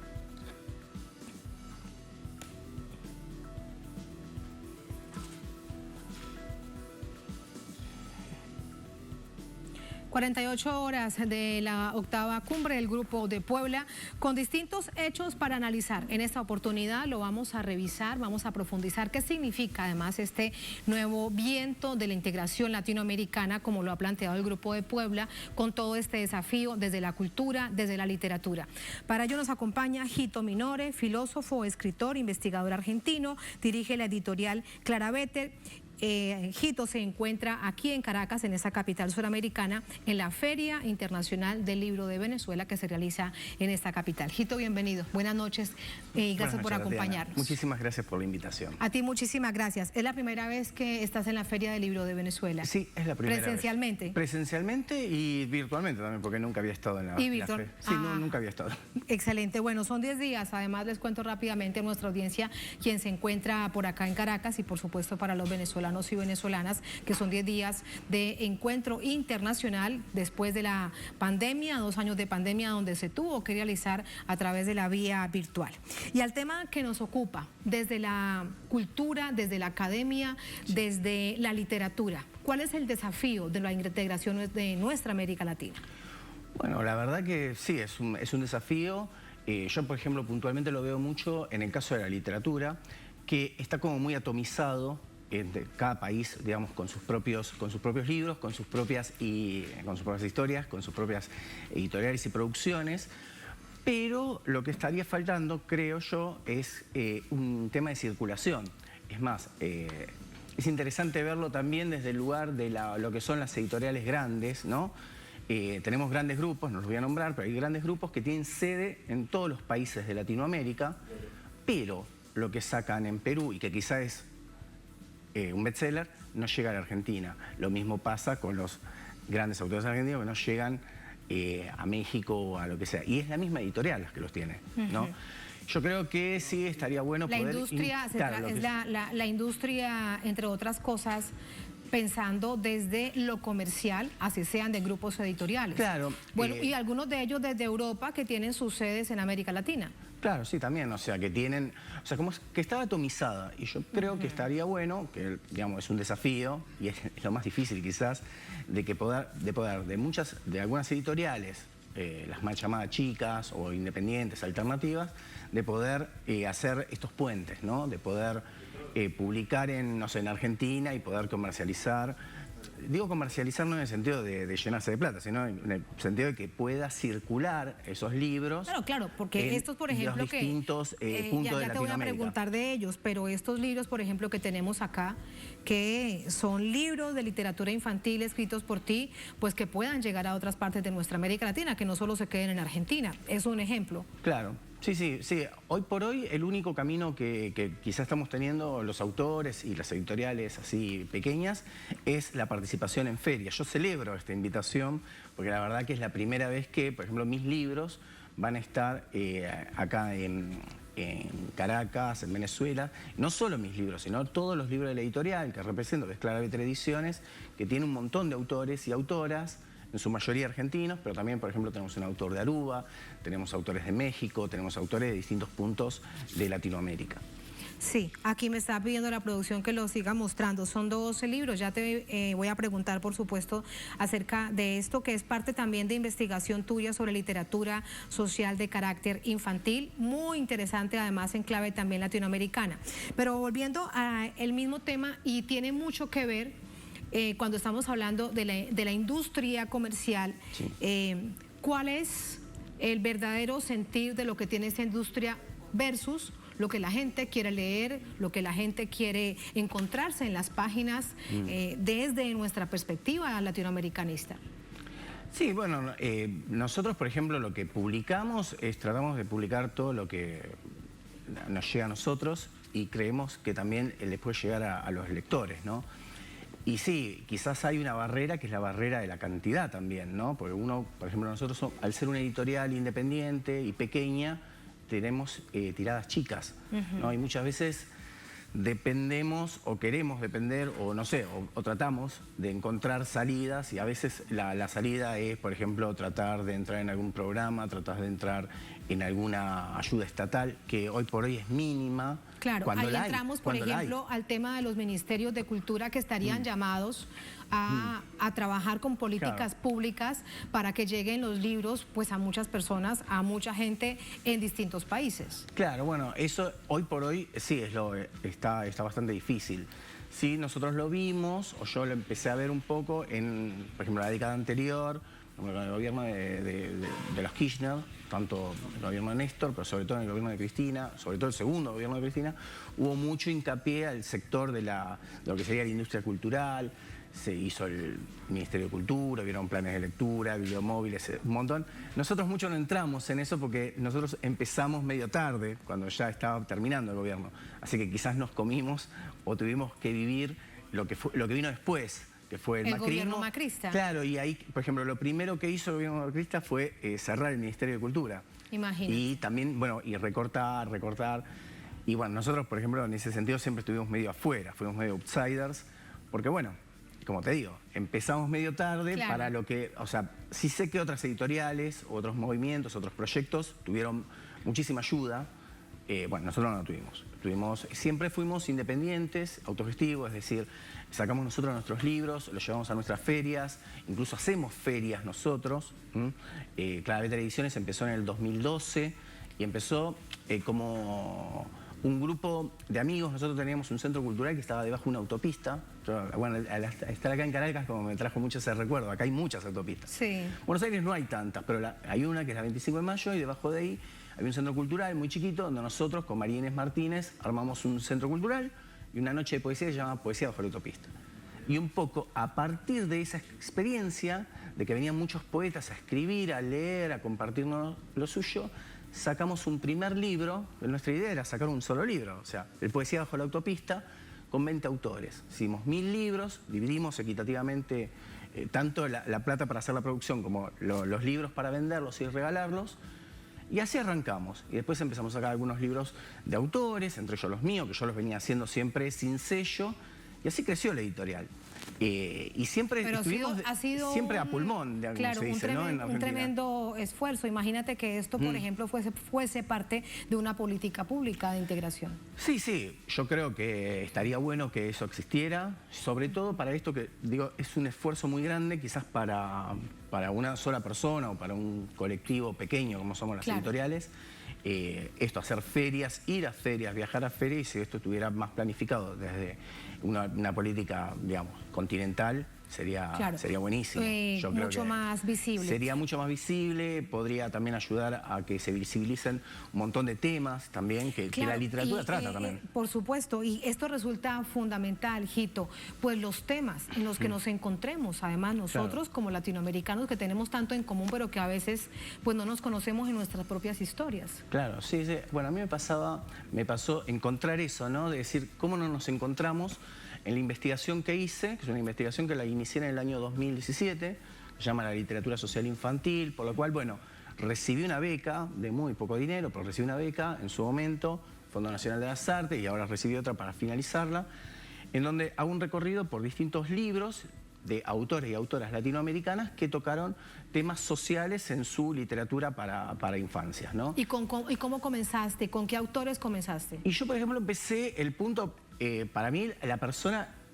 S1: ...48 horas de la 8ª cumbre del Grupo de Puebla, con distintos hechos para analizar. En esta oportunidad lo vamos a revisar, vamos a profundizar qué significa además este nuevo viento de la integración latinoamericana, como lo ha planteado el Grupo de Puebla, con todo este desafío desde la cultura, desde la literatura. Para ello nos acompaña Gito Minore, filósofo, escritor, investigador argentino, dirige la editorial Claraveter. Gito se encuentra aquí en Caracas, en esta capital suramericana, en la Feria Internacional del Libro de Venezuela que se realiza en esta capital. Gito, bienvenido. Buenas noches y gracias por acompañarnos.
S14: Muchísimas gracias por la invitación.
S1: A ti muchísimas gracias. ¿Es la primera vez que estás en la Feria del Libro de Venezuela?
S14: Sí, es la primera
S1: ¿Presencialmente?
S14: Vez. Presencialmente y virtualmente también, porque nunca había estado en la feria. Sí, nunca había estado.
S1: Excelente. Bueno, son 10 días. Además, les cuento rápidamente a nuestra audiencia quien se encuentra por acá en Caracas y, por supuesto, para los venezolanos y venezolanas, que son 10 días de encuentro internacional después de la pandemia, 2 años de pandemia, donde se tuvo que realizar a través de la vía virtual. Y al tema que nos ocupa, desde la cultura, desde la academia, desde la literatura, ¿cuál es el desafío de la integración de nuestra América Latina?
S14: Bueno, la verdad que sí, es un desafío. Yo, por ejemplo, puntualmente lo veo mucho en el caso de la literatura, que está como muy atomizado cada país, digamos, con sus propios libros, con sus propias historias, con sus propias editoriales y producciones. Pero lo que estaría faltando, creo yo, es un tema de circulación. Es más, es interesante verlo también desde el lugar de lo que son las editoriales grandes, ¿no? Tenemos grandes grupos, no los voy a nombrar, pero hay grandes grupos que tienen sede en todos los países de Latinoamérica, pero lo que sacan en Perú y que quizá es un bestseller, no llega a la Argentina. Lo mismo pasa con los grandes autores argentinos que no llegan a México o a lo que sea. Y es la misma editorial las que los tiene, ¿no? Yo creo que sí estaría bueno poder...
S1: La industria, entre otras cosas, pensando desde lo comercial, así sean de grupos editoriales.
S14: Claro.
S1: Bueno, y algunos de ellos desde Europa que tienen sus sedes en América Latina.
S14: Claro, sí, también, o sea, que tienen... O sea, como que está atomizada, y yo creo que estaría bueno, que digamos es un desafío, y es lo más difícil quizás, de algunas editoriales, las mal llamadas chicas o independientes, alternativas, de poder hacer estos puentes, ¿no? De poder publicar en Argentina y poder comercializar. Digo comercializar no en el sentido de llenarse de plata, sino en el sentido de que pueda circular esos libros.
S1: Claro, porque estos, por ejemplo,
S14: los distintos puntos de Latinoamérica.
S1: Ya te voy a preguntar de ellos, pero estos libros, por ejemplo, que tenemos acá, que son libros de literatura infantil escritos por ti, pues que puedan llegar a otras partes de nuestra América Latina, que no solo se queden en Argentina. Es un ejemplo.
S14: Claro. Sí. Hoy por hoy el único camino que quizás estamos teniendo los autores y las editoriales así pequeñas es la participación en ferias. Yo celebro esta invitación porque la verdad que es la primera vez que, por ejemplo, mis libros van a estar acá en Caracas, en Venezuela. No solo mis libros, sino todos los libros de la editorial que represento, que es Claraveta Ediciones, que tiene un montón de autores y autoras, en su mayoría argentinos, pero también, por ejemplo, tenemos un autor de Aruba, tenemos autores de México, tenemos autores de distintos puntos de Latinoamérica.
S1: Sí, aquí me está pidiendo la producción que lo siga mostrando. Son 12 libros, ya te voy a preguntar, por supuesto, acerca de esto, que es parte también de investigación tuya sobre literatura social de carácter infantil, muy interesante, además en clave también latinoamericana. Pero volviendo al mismo tema, y tiene mucho que ver cuando estamos hablando de la industria comercial, sí. ¿Cuál es el verdadero sentir de lo que tiene esta industria versus lo que la gente quiere leer, lo que la gente quiere encontrarse en las páginas desde nuestra perspectiva latinoamericanista?
S14: Sí, bueno, nosotros, por ejemplo, lo que publicamos es tratamos de publicar todo lo que nos llega a nosotros y creemos que también les puede llegar a los lectores, ¿no? Y sí, quizás hay una barrera que es la barrera de la cantidad también, ¿no? Porque uno, por ejemplo, nosotros al ser una editorial independiente y pequeña, tenemos tiradas chicas, ¿no? Y muchas veces dependemos o queremos depender o no sé, o tratamos de encontrar salidas y a veces la salida es, por ejemplo, tratar de entrar en algún programa, tratar de entrar en alguna ayuda estatal que hoy por hoy es mínima.
S1: Claro, ahí entramos, por ejemplo, al tema de los ministerios de cultura que estarían llamados a trabajar con políticas públicas para que lleguen los libros pues a muchas personas, a mucha gente en distintos países.
S14: Claro, bueno, eso hoy por hoy sí está bastante difícil. Sí, nosotros lo vimos, o yo lo empecé a ver un poco en, por ejemplo, la década anterior, con el gobierno de los Kirchner, tanto el gobierno de Néstor, pero sobre todo en el gobierno de Cristina, sobre todo el segundo gobierno de Cristina, hubo mucho hincapié al sector de lo que sería la industria cultural. Se hizo el Ministerio de Cultura, vieron planes de lectura, videomóviles, un montón. Nosotros mucho no entramos en eso porque nosotros empezamos medio tarde, cuando ya estaba terminando el gobierno. Así que quizás nos comimos o tuvimos que vivir lo que vino después, que fue el macrismo.
S1: Gobierno macrista.
S14: Claro, y ahí, por ejemplo, lo primero que hizo el gobierno macrista fue cerrar el Ministerio de Cultura.
S1: Imagínate.
S14: Y también, bueno, y recortar. Y bueno, nosotros, por ejemplo, en ese sentido siempre estuvimos medio afuera, fuimos medio outsiders, porque bueno, como te digo, empezamos medio tarde, claro. Para lo que, o sea, sí sé que otras editoriales, otros movimientos, otros proyectos tuvieron muchísima ayuda. Bueno, nosotros no la tuvimos. Siempre fuimos independientes, autogestivos, es decir, sacamos nosotros nuestros libros, los llevamos a nuestras ferias, incluso hacemos ferias nosotros. Claraveta Ediciones empezó en el 2012 y empezó como un grupo de amigos. Nosotros teníamos un centro cultural que estaba debajo de una autopista. Bueno, al estar acá en Caracas, como me trajo mucho ese recuerdo, acá hay muchas autopistas.
S1: Sí.
S14: Buenos Aires no hay tantas, pero hay una que es la 25 de mayo y debajo de ahí hay un centro cultural muy chiquito donde nosotros con María Inés Martínez armamos un centro cultural y una noche de poesía que se llama Poesía bajo la autopista. Y un poco a partir de esa experiencia, de que venían muchos poetas a escribir, a leer, a compartirnos lo suyo, sacamos un primer libro. Nuestra idea era sacar un solo libro, o sea, el Poesía bajo la autopista, con 20 autores. Hicimos 1000 libros, dividimos equitativamente tanto la plata para hacer la producción como los libros para venderlos y regalarlos. Y así arrancamos. Y después empezamos a sacar algunos libros de autores, entre ellos los míos, que yo los venía haciendo siempre sin sello. Y así creció la editorial. Y siempre estuvimos siempre a pulmón, de
S1: claro,
S14: se dice, ¿no? En
S1: un tremendo esfuerzo. Imagínate que esto, por ejemplo, fuese parte de una política pública de integración.
S14: Sí, sí. Yo creo que estaría bueno que eso existiera, sobre todo para esto que, digo, es un esfuerzo muy grande, quizás para una sola persona o para un colectivo pequeño, como somos las editoriales. Esto, hacer ferias, ir a ferias, viajar a ferias, y si esto estuviera más planificado desde una política, digamos, continental, sería buenísimo. Yo creo
S1: mucho más visible.
S14: Sería mucho más visible, podría también ayudar a que se visibilicen un montón de temas también que la literatura trata también.
S1: Por supuesto, y esto resulta fundamental, Hito, pues los temas en los que nos encontremos, además nosotros como latinoamericanos que tenemos tanto en común, pero que a veces pues no nos conocemos en nuestras propias historias.
S14: Claro, sí, sí. Bueno, a mí me pasó encontrar eso, ¿no? De decir, ¿cómo no nos encontramos? En la investigación que hice, que es una investigación que la inicié en el año 2017, se llama la literatura social infantil, por lo cual, bueno, recibí una beca de muy poco dinero, pero recibí una beca en su momento, Fondo Nacional de las Artes, y ahora recibí otra para finalizarla, en donde hago un recorrido por distintos libros de autores y autoras latinoamericanas que tocaron temas sociales en su literatura para infancias, ¿no?
S1: ¿Y cómo comenzaste? ¿Con qué autores comenzaste?
S14: Y yo, por ejemplo, empecé el punto... para mí,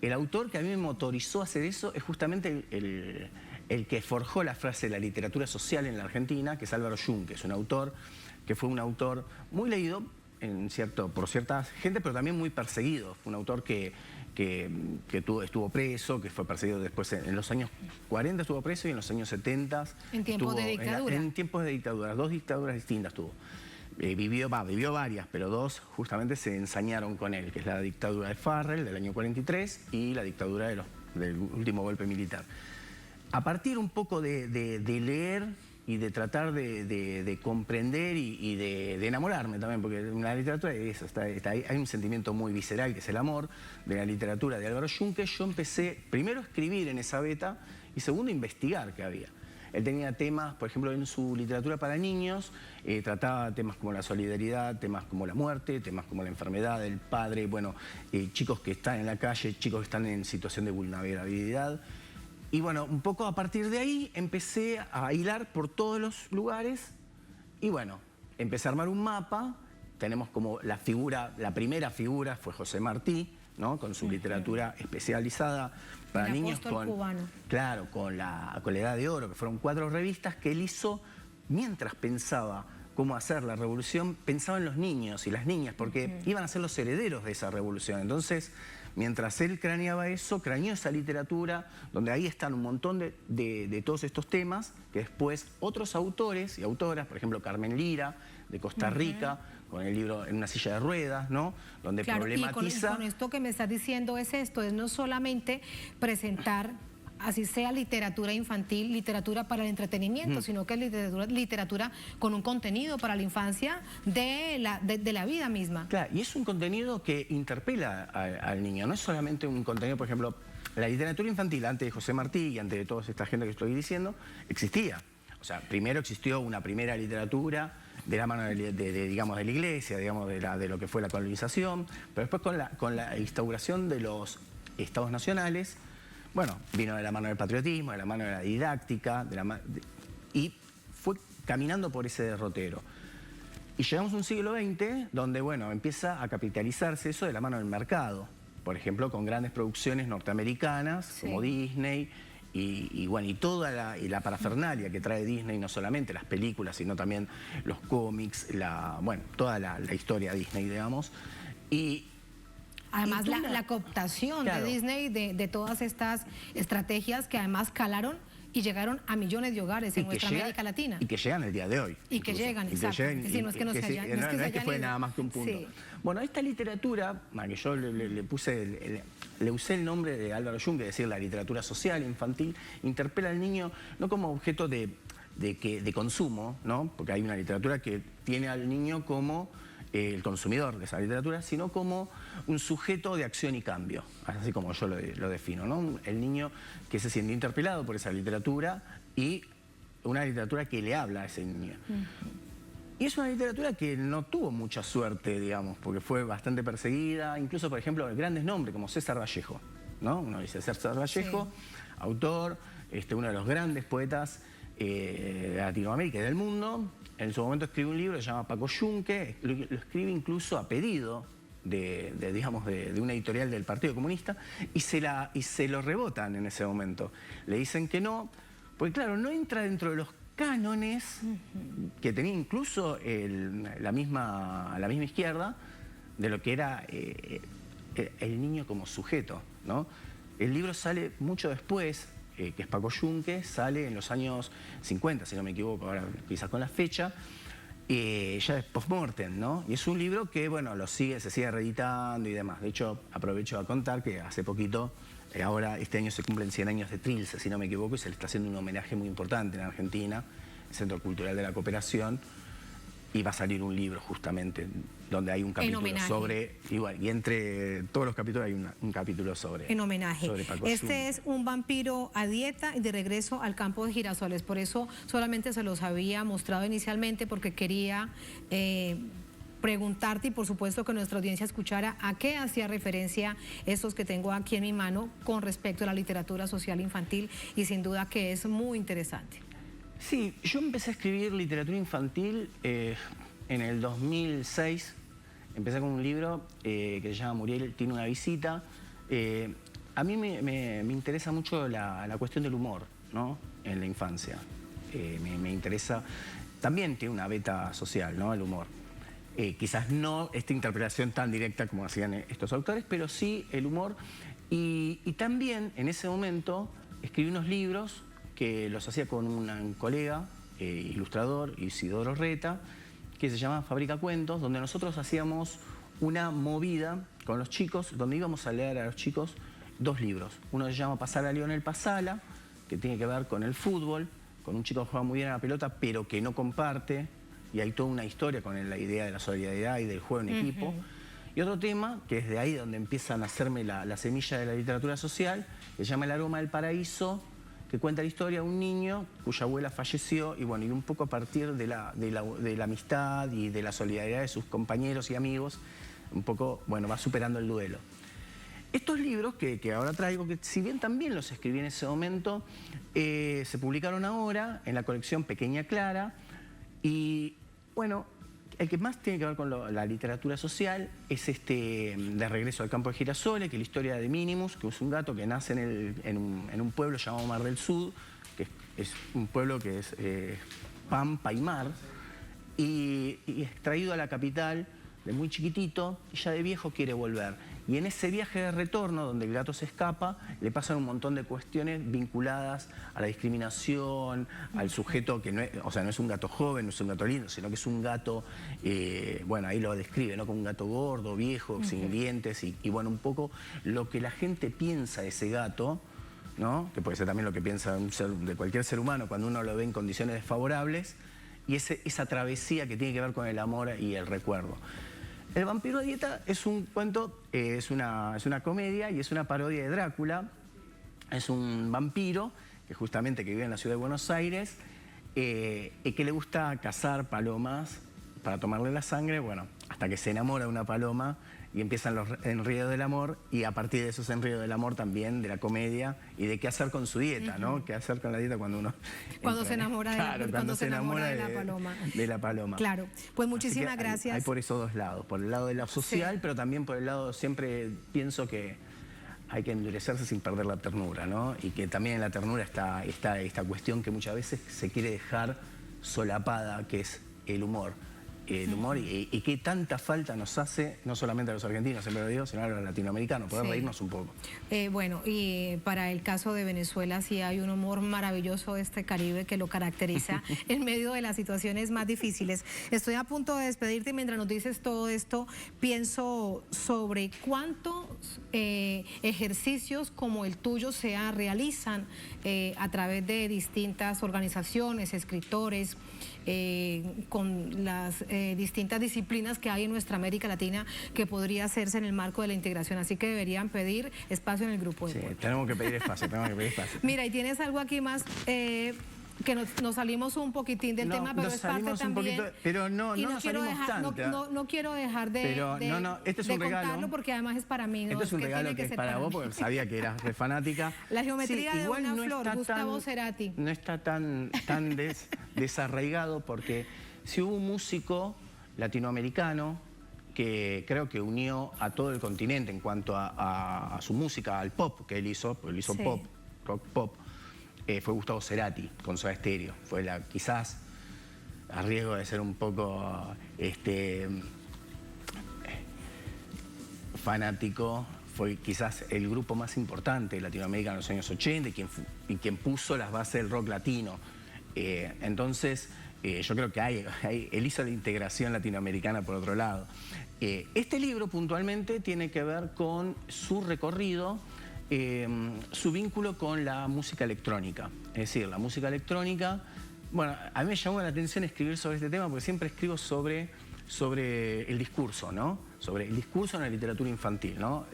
S14: el autor que a mí me motorizó a hacer eso es justamente el que forjó la frase de la literatura social en la Argentina, que es Álvaro Yunque, que es un autor que fue un autor muy leído por cierta gente, pero también muy perseguido. Fue un autor que estuvo preso, que fue perseguido después en los años 40 estuvo preso y en los años 70
S1: en tiempos de dictadura.
S14: En tiempos de dictadura, 2 dictaduras distintas tuvo. Vivió varias, pero 2 justamente se ensañaron con él, que es la dictadura de Farrell del año 43 y la dictadura del último golpe militar. A partir un poco de leer y de tratar de comprender y de enamorarme también, porque en la literatura es eso, hay un sentimiento muy visceral que es el amor de la literatura de Álvaro Yunque. Yo empecé primero a escribir en esa beta y segundo a investigar qué había. Él tenía temas, por ejemplo, en su literatura para niños, trataba temas como la solidaridad, temas como la muerte, temas como la enfermedad del padre, bueno, chicos que están en la calle, chicos que están en situación de vulnerabilidad. Y bueno, un poco a partir de ahí empecé a hilar por todos los lugares y bueno, empecé a armar un mapa. Tenemos como la primera figura fue José Martí, ¿no? Con su literatura especializada para niños con la Edad de Oro, que fueron 4 revistas que él hizo mientras pensaba cómo hacer la revolución, pensaba en los niños y las niñas, porque iban a ser los herederos de esa revolución. Entonces, mientras él craneaba eso, craneó esa literatura, donde ahí están un montón de todos estos temas, que después otros autores y autoras, por ejemplo Carmen Lira, de Costa Rica, con el libro En una silla de ruedas, ¿no? Donde problematiza...
S1: Y con esto que me estás diciendo es no solamente presentar, así sea literatura infantil, literatura para el entretenimiento, sino que es literatura con un contenido para la infancia de la vida misma.
S14: Claro, y es un contenido que interpela al niño, no es solamente un contenido, por ejemplo, la literatura infantil antes de José Martí y antes de toda esta gente que estoy diciendo, existía. O sea, primero existió una primera literatura de la mano digamos, de la iglesia, digamos, de lo que fue la colonización, pero después con la instauración de los estados nacionales, bueno, vino de la mano del patriotismo, de la mano de la didáctica, y fue caminando por ese derrotero. Y llegamos a un siglo XX donde, bueno, empieza a capitalizarse eso de la mano del mercado. Por ejemplo, con grandes producciones norteamericanas, como Disney, bueno, y toda la parafernalia que trae Disney, no solamente las películas, sino también los cómics, bueno, toda la historia Disney, digamos. Y
S1: además la cooptación de Disney de todas estas estrategias que además calaron y llegaron a millones de hogares en nuestra América Latina.
S14: Y que llegan el día de hoy.
S1: Y que llegan, exacto. Es decir, no es que no
S14: es que fue nada más que un punto. Sí. Bueno, esta literatura, que yo le usé el nombre de Álvaro Yunque, es decir, la literatura social, infantil, interpela al niño no como objeto de consumo, ¿no? Porque hay una literatura que tiene al niño como el consumidor de esa literatura, sino como un sujeto de acción y cambio, así como yo lo defino, ¿no? El niño que se siente interpelado por esa literatura y una literatura que le habla a ese niño. Y es una literatura que no tuvo mucha suerte, digamos, porque fue bastante perseguida, incluso, por ejemplo, grandes nombres como César Vallejo, ¿no? Uno dice César Vallejo, autor, uno de los grandes poetas de Latinoamérica y del mundo. En su momento escribe un libro que se llama Paco Yunque, lo escribe incluso a pedido de una editorial del Partido Comunista y se lo rebotan en ese momento. Le dicen que no, porque claro, no entra dentro de los cánones que tenía incluso la misma izquierda de lo que era el niño como sujeto, ¿no? El libro sale mucho después, que es Paco Yunque, sale en los años 50, si no me equivoco, ahora quizás con la fecha, ya es post-mortem, ¿no? Y es un libro que, bueno, se sigue reeditando y demás. De hecho, aprovecho a contar que hace poquito, ahora este año se cumplen 100 años de Trilce, si no me equivoco, y se le está haciendo un homenaje muy importante en Argentina, el Centro Cultural de la Cooperación, y va a salir un libro justamente donde hay un capítulo sobre, igual, y entre todos los capítulos hay un capítulo sobre
S1: en homenaje.
S14: Sobre Paco
S1: este
S14: Yunque.
S1: Es un vampiro a dieta y de regreso al campo de girasoles, por eso solamente se los había mostrado inicialmente porque quería preguntarte y por supuesto que nuestra audiencia escuchara a qué hacía referencia estos que tengo aquí en mi mano con respecto a la literatura social infantil y sin duda que es muy interesante.
S14: Sí, yo empecé a escribir literatura infantil en el 2006. Empecé con un libro que se llama Muriel tiene una visita. A mí me interesa mucho la cuestión del humor, ¿no? En la infancia. Me interesa, también tiene una beta social, ¿no? El humor. Quizás no esta interpretación tan directa como hacían estos autores, pero sí el humor. Y también en ese momento escribí unos libros que los hacía con un colega, ilustrador, Isidoro Reta, que se llama Fabrica Cuentos, donde nosotros hacíamos una movida con los chicos, donde íbamos a leer a los chicos 2 libros. Uno se llama Pasar a Lionel Pasala, que tiene que ver con el fútbol, con un chico que juega muy bien a la pelota, pero que no comparte, y hay toda una historia con la idea de la solidaridad y del juego en equipo. Y otro tema, que es de ahí donde empieza a nacerme la semilla de la literatura social, que se llama El aroma del paraíso, que cuenta la historia de un niño cuya abuela falleció y bueno, y un poco a partir de la amistad y de la solidaridad de sus compañeros y amigos, un poco, bueno, va superando el duelo. Estos libros que ahora traigo, que si bien también los escribí en ese momento, se publicaron ahora en la colección Pequeña Clara y bueno, el que más tiene que ver con la literatura social es De regreso al campo de girasoles, que es la historia de Minimus, que es un gato que nace en un pueblo llamado Mar del Sud, que es un pueblo que es pampa y mar, y es traído a la capital de muy chiquitito y ya de viejo quiere volver. Y en ese viaje de retorno, donde el gato se escapa, le pasan un montón de cuestiones vinculadas a la discriminación, al sujeto que no es un gato joven, no es un gato lindo, sino que es un gato, bueno, ahí lo describe, ¿no? Como un gato gordo, viejo, sin dientes, y bueno, un poco lo que la gente piensa de ese gato, ¿no? Que puede ser también lo que piensa de cualquier ser humano cuando uno lo ve en condiciones desfavorables, y esa travesía que tiene que ver con el amor y el recuerdo. El vampiro a dieta es un cuento, es una comedia y es una parodia de Drácula. Es un vampiro que justamente vive en la ciudad de Buenos Aires y que le gusta cazar palomas para tomarle la sangre, bueno, hasta que se enamora de una paloma y empiezan los enredos del amor y a partir de esos enredos del amor también de la comedia y de qué hacer con su dieta, ¿no? Qué hacer con la dieta cuando uno...
S1: Cuando se enamora de la paloma.
S14: De la paloma.
S1: Claro, pues muchísimas gracias.
S14: Hay por esos 2 lados, por el lado de lo social, pero también por el lado, siempre pienso que hay que endurecerse sin perder la ternura, ¿no? Y que también en la ternura está esta cuestión que muchas veces se quiere dejar solapada, que es el humor. El humor y qué tanta falta nos hace, no solamente a los argentinos, siempre lo digo, sino a los latinoamericanos, poder reírnos un poco.
S1: Bueno, y para el caso de Venezuela sí hay un humor maravilloso de este Caribe que lo caracteriza en medio de las situaciones más difíciles. Estoy a punto de despedirte y mientras nos dices todo esto, pienso sobre cuántos ejercicios como el tuyo se realizan a través de distintas organizaciones, escritores, con las distintas disciplinas que hay en nuestra América Latina que podría hacerse en el marco de la integración, así que deberían pedir espacio en el grupo de pueblo.
S14: Tenemos que pedir espacio,
S1: Mira, y tienes algo aquí más que nos salimos un poquitín del tema, pero es parte también.
S14: Pero no salimos tanto.
S1: No quiero dejar de
S14: este es un regalo,
S1: contarlo porque además es para mí.
S14: Este es un regalo que es para vos, porque sabía que eras re fanática.
S1: La geometría de una flor, Gustavo Cerati.
S14: No está tan desarraigado porque si hubo un músico latinoamericano que creo que unió a todo el continente en cuanto a su música, al pop que él hizo, porque él hizo pop, rock pop, fue Gustavo Cerati con Soda Stereo. Fue quizás, a riesgo de ser un poco fanático, fue quizás el grupo más importante de Latinoamérica en los años 80 y quien puso las bases del rock latino. Entonces, yo creo que él hizo la integración latinoamericana por otro lado. Este libro puntualmente tiene que ver con su recorrido, su vínculo con la música electrónica. Es decir, la música electrónica, bueno, a mí me llamó la atención escribir sobre este tema porque siempre escribo sobre el discurso, ¿no? Sobre el discurso en la literatura infantil, ¿no?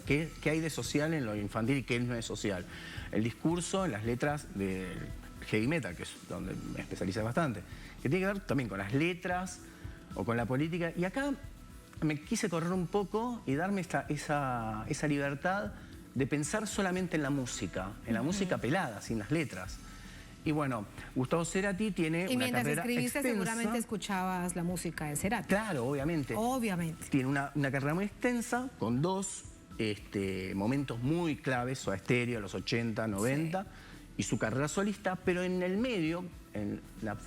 S14: ¿Qué hay de social en lo infantil y qué no es social? El discurso en las letras del heavy metal, que es donde me especialicé bastante, que tiene que ver también con las letras o con la política. Y acá me quise correr un poco y darme esa libertad de pensar solamente en la música pelada, sin las letras. Y bueno, Gustavo Cerati tiene una carrera extensa. Y mientras escribiste seguramente escuchabas la música de Cerati. Claro, obviamente. Obviamente. Tiene una carrera muy extensa, con dos momentos muy claves, Soda Stereo, los 80, 90, y su carrera solista, pero en el medio,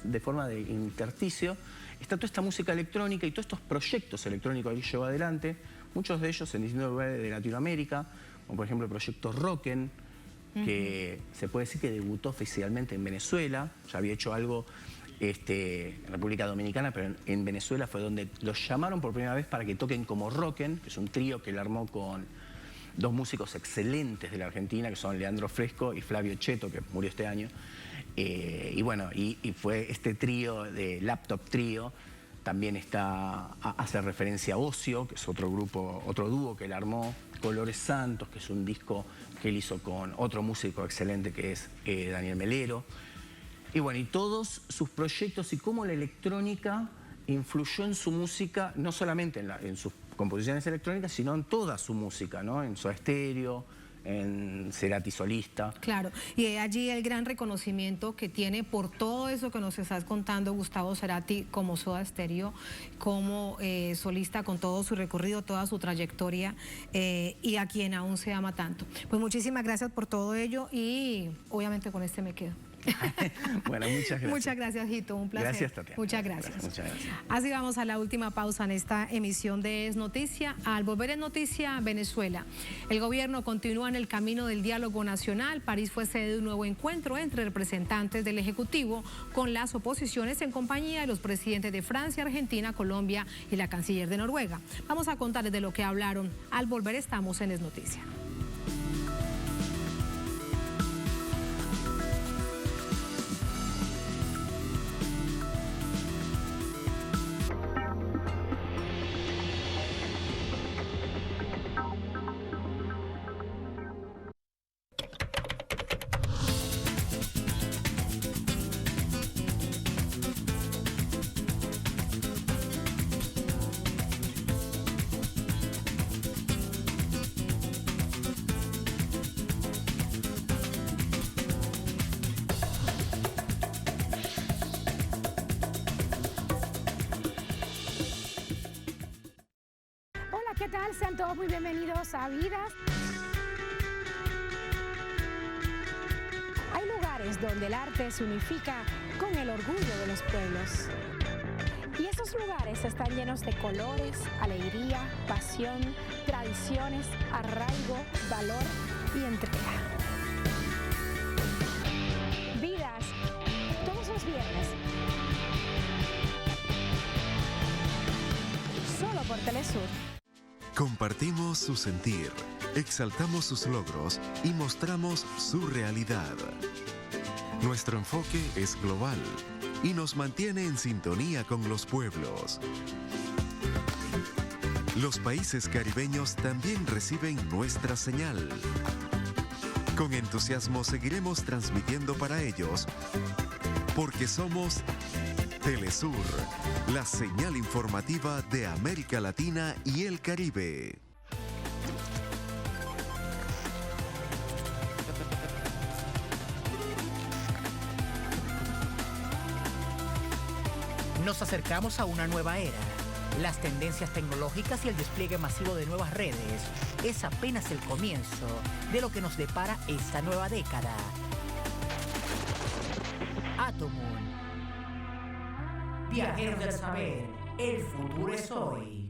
S14: de forma de intersticio, está toda esta música electrónica y todos estos proyectos electrónicos que lleva adelante, muchos de ellos en distintos lugares de Latinoamérica, como por ejemplo el proyecto Rocken, que se puede decir que debutó oficialmente en Venezuela. Ya había hecho algo en República Dominicana, pero en Venezuela fue donde los llamaron por primera vez para que toquen como Rocken, que es un trío que él armó con dos músicos excelentes de la Argentina, que son Leandro Fresco y Flavio Cheto, que murió este año. Y bueno, y fue este trío de Laptop Trío. También hace referencia a Ocio, que es otro dúo que él armó, Colores Santos, que es un disco que él hizo con otro músico excelente que es Daniel Melero. Y bueno, y todos sus proyectos y cómo la electrónica influyó en su música, no solamente en sus composiciones electrónicas, sino en toda su música, ¿no? En Soda Stereo, en Cerati solista. Claro, y allí el gran reconocimiento que tiene por todo eso que nos estás contando Gustavo Cerati como Soda Stereo, como solista, con todo su recorrido, toda su trayectoria, y a quien aún se ama tanto. Pues muchísimas gracias por todo ello y obviamente con este me quedo. Bueno, muchas gracias. Muchas gracias, Hito, un placer. Gracias, Tatiana. Muchas gracias. Muchas gracias. Así vamos a la última pausa en esta emisión de Es Noticia. Al volver en Noticia, Venezuela. El gobierno continúa en el camino del diálogo nacional. París fue sede de un nuevo encuentro entre representantes del Ejecutivo con las oposiciones en compañía de los presidentes de Francia, Argentina, Colombia y la canciller de Noruega. Vamos a contarles de lo que hablaron. Al volver estamos en Es Noticia.
S15: ¿Qué tal? Sean todos muy bienvenidos a Vidas. lugares donde el arte se unifica con el orgullo de los pueblos. Y esos lugares están llenos de colores, alegría, pasión, tradiciones, arraigo, valor y entrega. Vidas, todos los viernes. Solo por Telesur.
S13: Compartimos su sentir, exaltamos sus logros y mostramos su realidad. Nuestro enfoque es global y nos mantiene en sintonía con los pueblos. Los países caribeños también reciben nuestra señal. Con entusiasmo seguiremos transmitiendo para ellos, porque somos Telesur, la señal informativa de América Latina y el Caribe.
S16: Nos acercamos a una nueva era. Las tendencias tecnológicas y el despliegue masivo de nuevas redes es apenas el comienzo de lo que nos depara esta nueva década. Atomoon. Viajeros del saber, el futuro es hoy.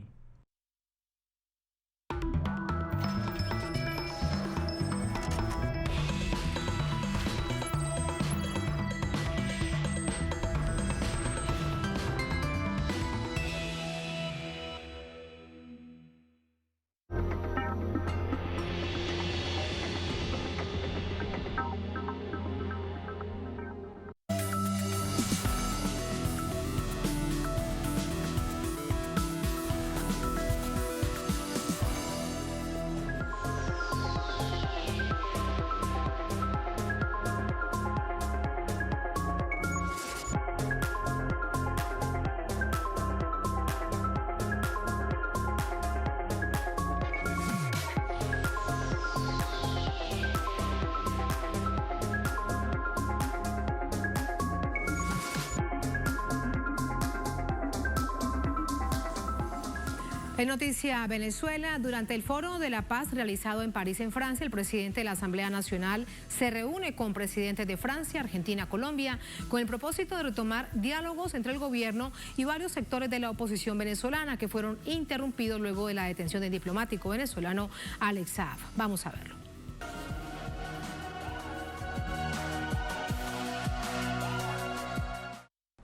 S1: En Noticia Venezuela, durante el Foro de la Paz realizado en París, en Francia, el presidente de la Asamblea Nacional se reúne con presidentes de Francia, Argentina, Colombia, con el propósito de retomar diálogos entre el gobierno y varios sectores de la oposición venezolana que fueron interrumpidos luego de la detención del diplomático venezolano Alex Saab. Vamos a verlo.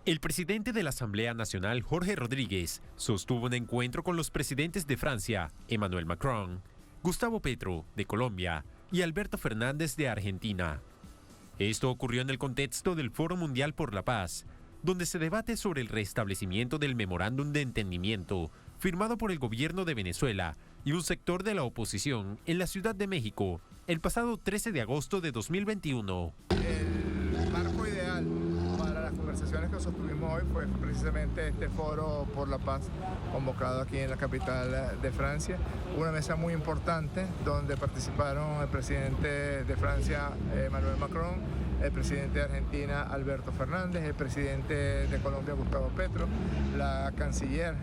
S2: El presidente de la Asamblea Nacional, Jorge Rodríguez, sostuvo un encuentro con los presidentes de Francia, Emmanuel Macron, Gustavo Petro, de Colombia, y Alberto Fernández, de Argentina. Esto ocurrió en el contexto del Foro Mundial por la Paz, donde se debate sobre el restablecimiento del memorándum de entendimiento firmado por el gobierno de Venezuela y un sector de la oposición en la Ciudad de México el pasado 13 de agosto de 2021.
S17: El marco ideal para las conversaciones que sostuvimos hoy fue precisamente este Foro por la Paz convocado aquí en la capital de Francia. Una mesa muy importante donde participaron el presidente de Francia, Emmanuel Macron, el presidente de Argentina, Alberto Fernández, el presidente de Colombia, Gustavo Petro, la canciller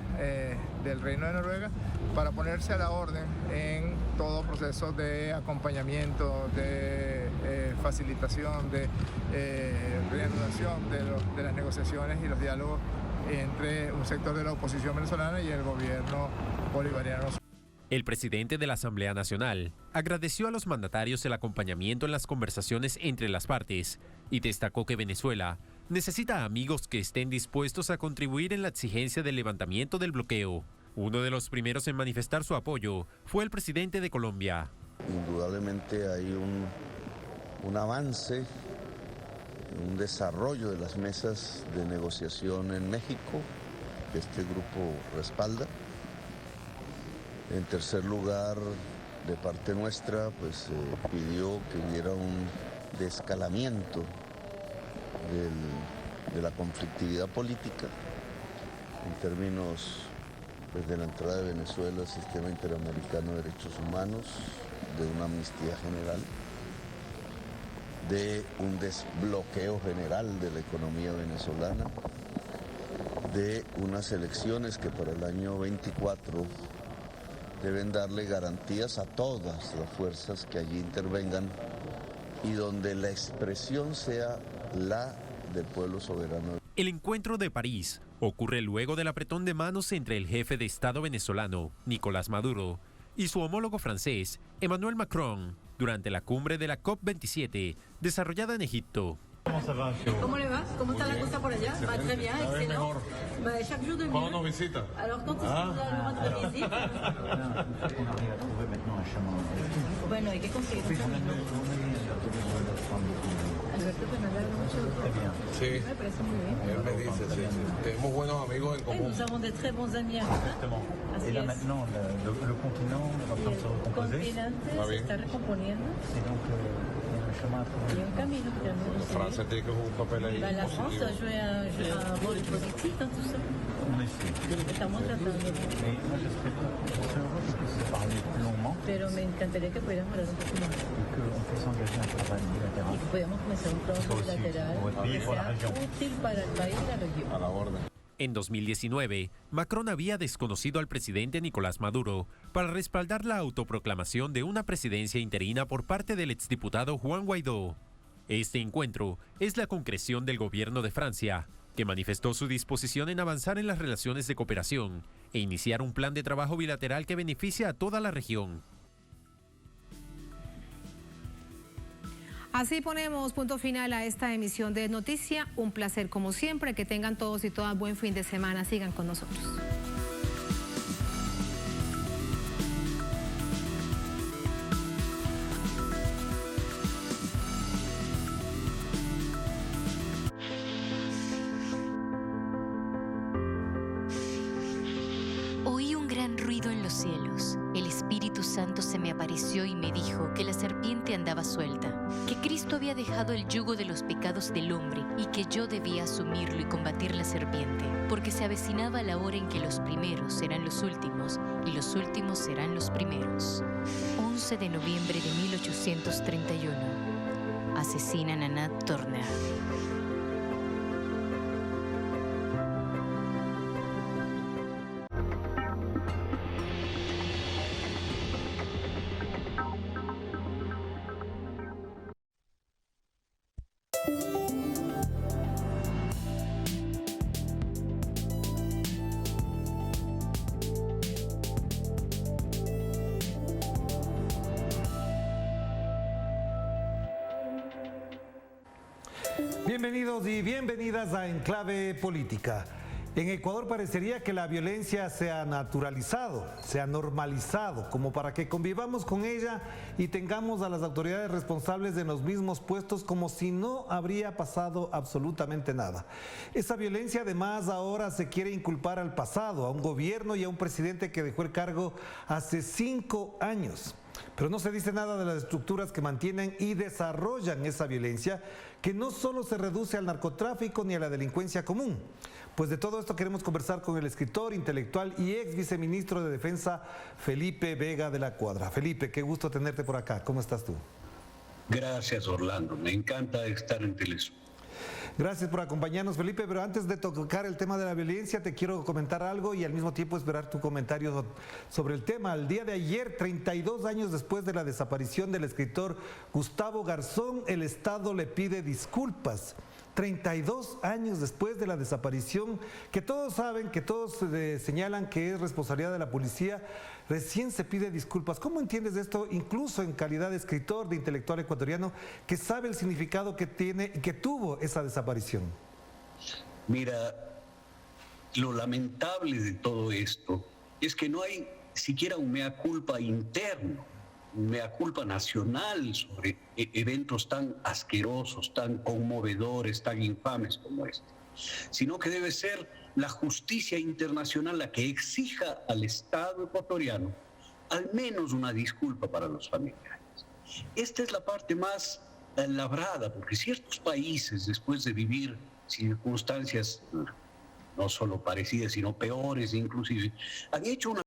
S17: del Reino de Noruega, para ponerse a la orden en todo proceso de acompañamiento, de facilitación, de reanudación de las negociaciones y los diálogos entre un sector de la oposición venezolana y el gobierno bolivariano.
S2: El presidente de la Asamblea Nacional agradeció a los mandatarios el acompañamiento en las conversaciones entre las partes y destacó que Venezuela necesita amigos que estén dispuestos a contribuir en la exigencia del levantamiento del bloqueo. Uno de los primeros en manifestar su apoyo fue el presidente de Colombia.
S18: Indudablemente hay un avance, un desarrollo de las mesas de negociación en México, que este grupo respalda. En tercer lugar, de parte nuestra, pues pidió que hubiera un descalamiento de la conflictividad política en términos pues, de la entrada de Venezuela al Sistema Interamericano de Derechos Humanos, de una amnistía general, de un desbloqueo general de la economía venezolana, de unas elecciones que para el año 24 deben darle garantías a todas las fuerzas que allí intervengan y donde la expresión sea la del pueblo soberano.
S2: El encuentro de París ocurre luego del apretón de manos entre el jefe de Estado venezolano, Nicolás Maduro, y su homólogo francés, Emmanuel Macron, durante la cumbre de la COP27, desarrollada en Egipto.
S19: ¿Cómo le va? ¿Cómo está la cosa por allá? Va très bien, excellent. Chaque jour de mieux.
S20: ¿Cuándo nos visita?
S19: Alors, quand est-ce que vous avez le droit de la visite? Bueno, ¿y qué consiguieron? Alberto, pues me habla mucho de todo.
S20: Sí.
S19: Me parece muy bien.
S20: Él me dice, sí. Tenemos buenos amigos en común.
S19: Nous avons de très bons amis.
S21: Exactement. Et là maintenant, le continent est en train de se recomposer.
S19: El continente se está recomponiendo.
S21: Et donc,
S19: il y a un camino que
S20: Francia tiene que jugar un papel ahí.
S19: La France doit jouer un rôle positif dans tout ça.
S21: On essaie.
S19: Estamos tratando.
S21: Mais moi, je serais heureux qu'on puisse se parler plus longuement.
S19: Pero me encantaría que pudiéramos hablar un poco más.
S21: Et qu'on puisse engager un travail bilatéral.
S19: Y que podamos comenzar un trabajo bilateral que sea útil para el país y la región.
S20: A la orden.
S2: En 2019, Macron había desconocido al presidente Nicolás Maduro para respaldar la autoproclamación de una presidencia interina por parte del exdiputado Juan Guaidó. Este encuentro es la concreción del gobierno de Francia, que manifestó su disposición en avanzar en las relaciones de cooperación e iniciar un plan de trabajo bilateral que beneficia a toda la región.
S1: Así ponemos punto final a esta emisión de Noticia. Un placer como siempre. Que tengan todos y todas buen fin de semana. Sigan con nosotros.
S22: Oí un gran ruido en los cielos. El Espíritu Santo se me apareció y me dijo que la serpiente andaba suelta, que Cristo había dejado el yugo de los pecados del hombre y que yo debía asumirlo y combatir la serpiente, porque se avecinaba la hora en que los primeros serán los últimos y los últimos serán los primeros. 11 de noviembre de 1831. Asesinan a Nat Turner.
S23: Bienvenidos y bienvenidas a Enclave Política. En Ecuador parecería que la violencia se ha naturalizado, se ha normalizado, como para que convivamos con ella y tengamos a las autoridades responsables en los mismos puestos como si no habría pasado absolutamente nada. Esa violencia además ahora se quiere inculpar al pasado, a un gobierno y a un presidente que dejó el cargo hace 5 años. Pero no se dice nada de las estructuras que mantienen y desarrollan esa violencia, que no solo se reduce al narcotráfico ni a la delincuencia común. Pues de todo esto queremos conversar con el escritor, intelectual y ex viceministro de Defensa, Felipe Vega de la Cuadra. Felipe, qué gusto tenerte por acá. ¿Cómo estás tú?
S24: Gracias, Orlando. Me encanta estar en Telesur.
S23: Gracias por acompañarnos, Felipe, pero antes de tocar el tema de la violencia, te quiero comentar algo y al mismo tiempo esperar tu comentario sobre el tema. El día de ayer, 32 años después de la desaparición del escritor Gustavo Garzón, el Estado le pide disculpas. 32 años después de la desaparición, que todos saben, que todos señalan que es responsabilidad de la policía, recién se pide disculpas. ¿Cómo entiendes esto, incluso en calidad de escritor, de intelectual ecuatoriano, que sabe el significado que tiene y que tuvo esa desaparición?
S24: Mira, lo lamentable de todo esto es que no hay siquiera un mea culpa interno, un mea culpa nacional sobre eventos tan asquerosos, tan conmovedores, tan infames como este, sino que debe ser la justicia internacional la que exija al Estado ecuatoriano al menos una disculpa para los familiares. Esta es la parte más labrada, porque ciertos países, después de vivir circunstancias no solo parecidas, sino peores inclusive, han hecho una